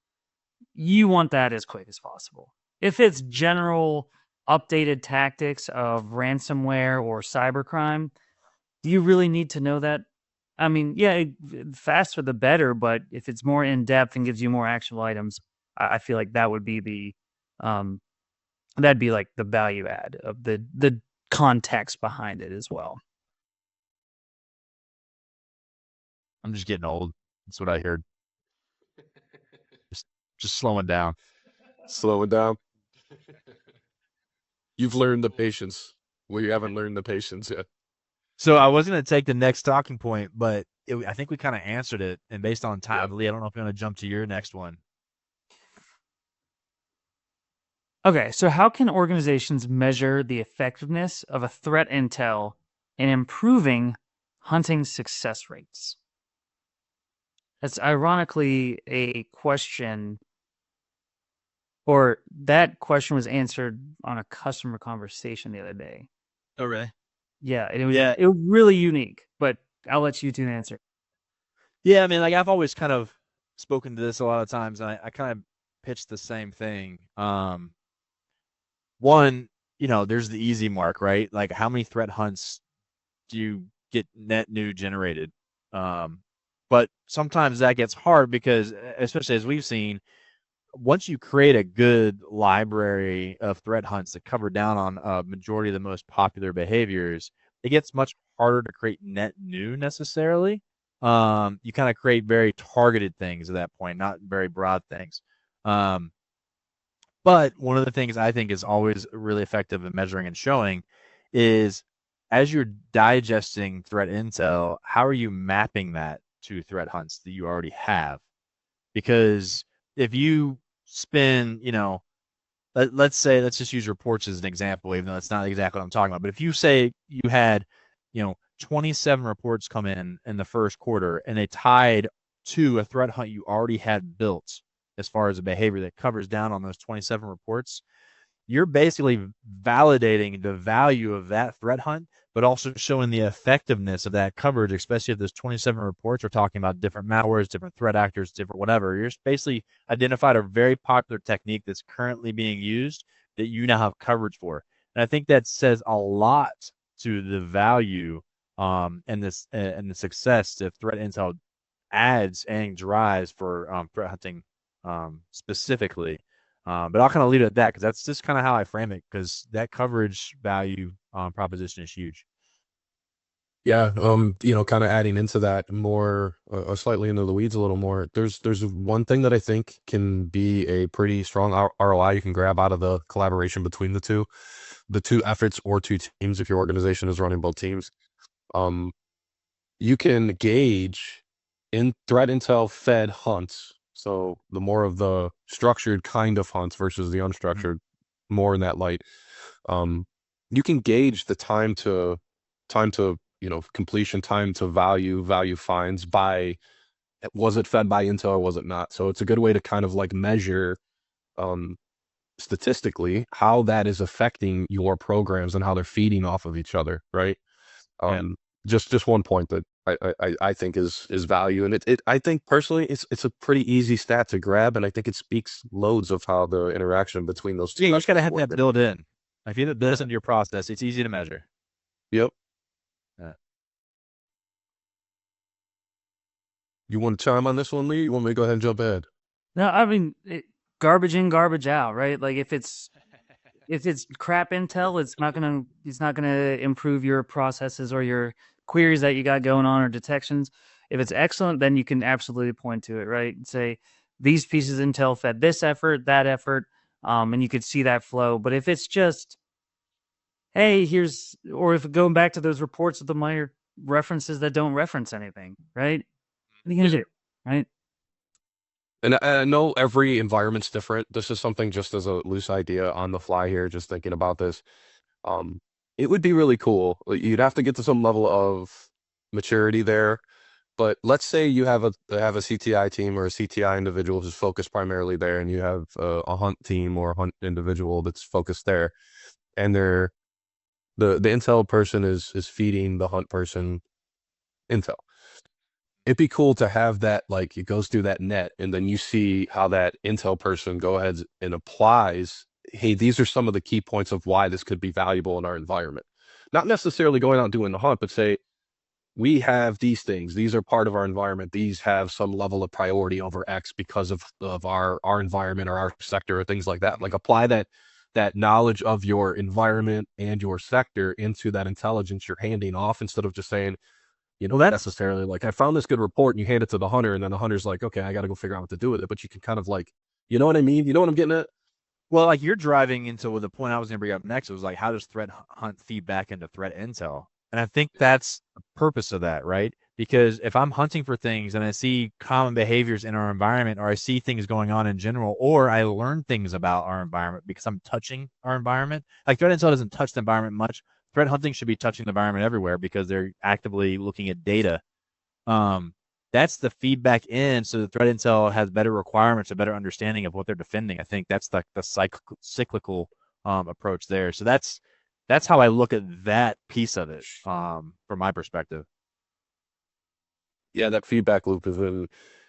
you want that as quick as possible. If it's general updated tactics of ransomware or cybercrime, do you really need to know that? I mean, yeah, faster the better, but if it's more in depth and gives you more actionable items, I feel like that would be um, that'd be like the value add of the context behind it as well. I'm just getting old. That's what I heard. Just just slowing down. Slow it down. You've learned the patience. We haven't learned the patience yet. So I was gonna take the next talking point, but I think we kind of answered it. And based on Yeah. time, Lee, I don't know if you're gonna jump to your next one. Okay, so how can organizations measure the effectiveness of a threat intel in improving hunting success rates? That's ironically a question, or that question was answered on a customer conversation the other day. Oh, really? Yeah, it was Yeah. it was really unique. But I'll let you two answer. Yeah, I mean, like I've always kind of spoken to this a lot of times, and I kind of pitched the same thing. One, there's the easy mark, right? Like how many threat hunts do you get net new generated? Um, but sometimes that gets hard because, especially as we've seen, once you create a good library of threat hunts that cover down on a majority of the most popular behaviors, it gets much harder to create net new necessarily. You kind of create very targeted things at that point, not very broad things. Um, but one of the things I think is always really effective in measuring and showing is as you're digesting threat intel, how are you mapping that to threat hunts that you already have? Because if you spend, let's just use reports as an example, even though that's not exactly what I'm talking about. But if you say you had, 27 reports come in the first quarter and they tied to a threat hunt you already had built as far as a behavior that covers down on those 27 reports, you're basically validating the value of that threat hunt, but also showing the effectiveness of that coverage, especially if those 27 reports are talking about different malwares, different threat actors, different whatever. You're just basically identified a very popular technique that's currently being used that you now have coverage for. And I think that says a lot to the value and the success that threat intel adds and drives for threat hunting specifically. But I'll kind of leave it at that because that's just kind of how I frame it because that coverage value proposition is huge. Yeah, kind of adding into that more, slightly into the weeds a little more. There's one thing that I think can be a pretty strong ROI you can grab out of the collaboration between the two efforts or two teams if your organization is running both teams. Um, you can gauge in threat intel fed hunts. So the more of the structured kind of hunts versus the Mhm. unstructured, more in that light. Um, you can gauge the time to completion, time to value finds by was it fed by intel or was it not? So it's a good way to kind of like measure um statistically how that is affecting your programs and how they're feeding off of each other, right? Yeah. Um, just one point that I think is value, and it I think personally it's a pretty easy stat to grab, and I think it speaks loads of how the interaction between those Yeah, two you just got to have work. that built in. If you have this into your process, it's easy to measure. Yep. Yeah. You want to chime on this one, Lee? You want me to go ahead and jump ahead? No, I mean garbage in, garbage out, right? Like if it's crap intel, it's not gonna improve your processes or your queries that you got going on or detections. If it's excellent, then you can absolutely point to it, right? And say these pieces of intel fed this effort, that effort, and you could see that flow. But if it's just hey, here's or if going back to those reports of the minor references that don't reference anything, right? What are you gonna do, right? And I know every environment's different. This is something just as a loose idea on the fly here, just thinking about this. Um, it would be really cool. You'd have to get to some level of maturity there. But let's say you have a CTI team or a CTI individual who's focused primarily there, and you have a hunt team or a hunt individual that's focused there, and the intel person is feeding the hunt person intel. It'd be cool to have that, like, it goes through that net, and then you see how that intel person go ahead and applies, hey, these are some of the key points of why this could be valuable in our environment. Not necessarily going out and doing the hunt, but say, we have these things. These are part of our environment. These have some level of priority over X because of our environment or our sector or things like that. Like apply that knowledge of your environment and your sector into that intelligence you're handing off instead of just saying, Well, that's necessarily like I found this good report and you hand it to the hunter and then the hunter's like, okay, I got to go figure out what to do with it. But you can kind of like, you know what I mean? You know what I'm getting at? well, like you're driving into the point I was going to bring up next. It was like, how does threat hunt feed back into threat intel? And I think that's the purpose of that, right? Because if I'm hunting for things and I see common behaviors in our environment, or I see things going on in general, or I learn things about our environment because I'm touching our environment, like threat intel doesn't touch the environment much. Threat hunting should be touching the environment everywhere because they're actively looking at data. Um, that's the feedback in, so the threat intel has better requirements, a better understanding of what they're defending. I think that's the cyclical approach there. So that's that's how I look at that piece of it, from my perspective. Yeah, that feedback loop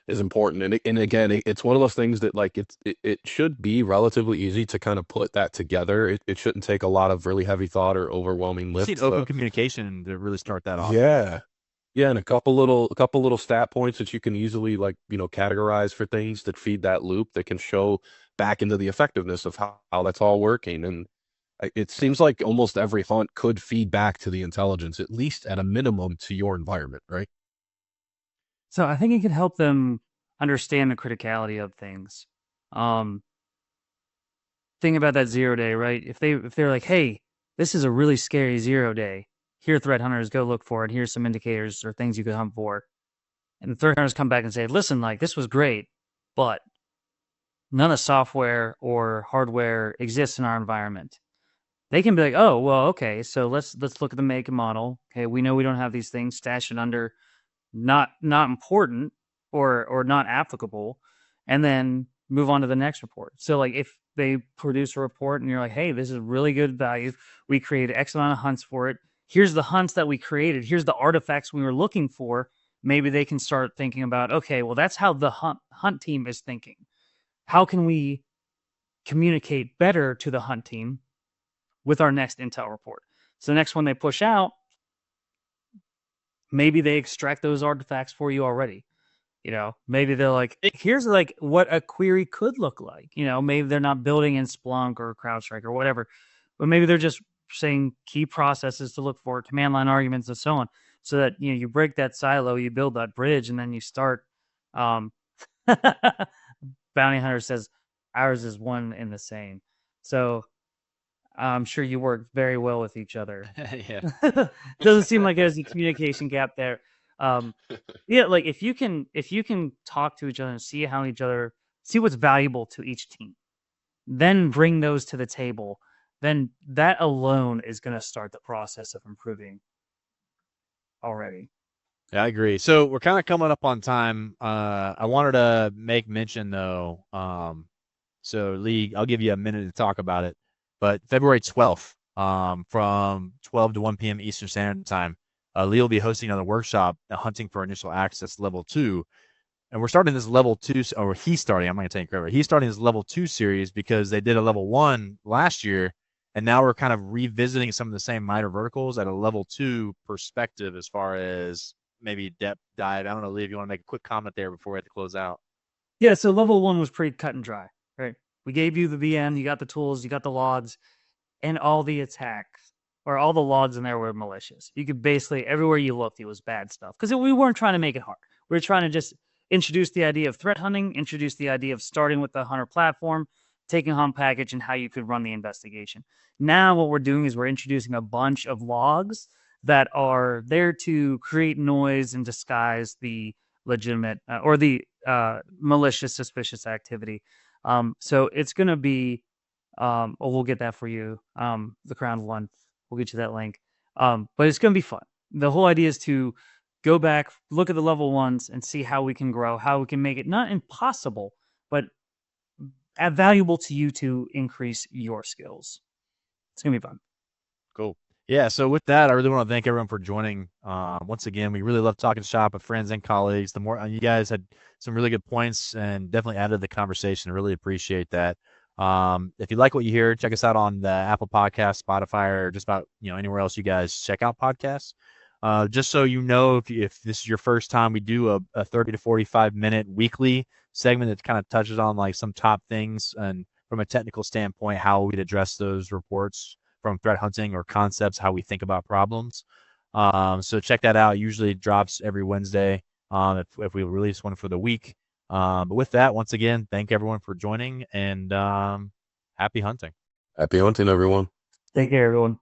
is important, and again, it's one of those things that like it should be relatively easy to kind of put that together. It shouldn't take a lot of really heavy thought or overwhelming You just need lift. open communication to really start that off. Yeah, yeah, and a couple little stat points that you can easily like categorize for things that feed that loop that can show back into the effectiveness of how that's all working. And it seems like almost every hunt could feed back to the intelligence, at least at a minimum, to your environment, right? So I think it could help them understand the criticality of things. Think about that 0 day, right? If they're like, hey, this is a really scary 0 day. Here, threat hunters, go look for it. Here's some indicators or things you could hunt for. And the threat hunters come back and say, listen, like this was great, but none of software or hardware exists in our environment. They can be like, oh, well, okay, so let's look at the make and model. Okay, we know we don't have these things, stash it under not important or not applicable, and then move on to the next report. So like if they produce a report and you're like, hey, this is really good value, we created X amount of hunts for it, here's the hunts that we created, here's the artifacts we were looking for, maybe they can start thinking about, okay, well, that's how the hunt team is thinking. How can we communicate better to the hunt team with our next intel report? So the next one they push out, maybe they extract those artifacts for you already. Maybe they're like, here's like what a query could look like. Maybe they're not building in Splunk or CrowdStrike or whatever, but maybe they're just saying key processes to look for, command line arguments, and so on. So that you break that silo, you build that bridge, and then you start. Bounty Hunter says ours is one and the same. So I'm sure you work very well with each other. Yeah. Doesn't seem like there's a communication gap there. Yeah, like if you can talk to each other and see what's valuable to each team, then bring those to the table, then that alone is going to start the process of improving already. Yeah, I agree. So we're kind of coming up on time. I wanted to make mention though. So Lee, I'll give you a minute to talk about it. But February 12th, from 12 to 1 p.m. Eastern Standard Time, Lee will be hosting another workshop, Hunting for Initial Access Level 2. And we're starting this level 2, or he's starting, I'm not going to take credit. He's starting this level 2 series because they did a level 1 last year. And now we're kind of revisiting some of the same MITRE verticals at a level 2 perspective as far as maybe depth dive. I don't know, Lee, if you want to make a quick comment there before we have to close out. Yeah, so level 1 was pretty cut and dry, right? We gave you the VM, you got the tools, you got the logs, and all the attacks or all the logs in there were malicious. You could basically, everywhere you looked, it was bad stuff. Because we weren't trying to make it hard. We were trying to just introduce the idea of threat hunting, introduce the idea of starting with the hunter platform, taking hunt package, and how you could run the investigation. Now what we're doing is we're introducing a bunch of logs that are there to create noise and disguise the legitimate or the malicious, suspicious activity. So it's going to be, we'll get that for you. The Crown one, we'll get you that link. But it's going to be fun. The whole idea is to go back, look at the level 1s, and see how we can grow, how we can make it not impossible, but valuable to you to increase your skills. It's going to be fun. Cool. Yeah, so with that, I really want to thank everyone for joining. Once again, we really love talking shop with friends and colleagues. The more you guys had some really good points and definitely added to the conversation. I really appreciate that. If you like what you hear, check us out on the Apple Podcast, Spotify, or just about anywhere else you guys check out podcasts. Just so you know, if this is your first time, we do a 30 to 45-minute weekly segment that kind of touches on like some top things and from a technical standpoint, how we'd address those reports from threat hunting or concepts, how we think about problems. So check that out. Usually it drops every Wednesday if we release one for the week. But with that, once again, thank everyone for joining and happy hunting. Happy hunting, everyone. Take care, everyone.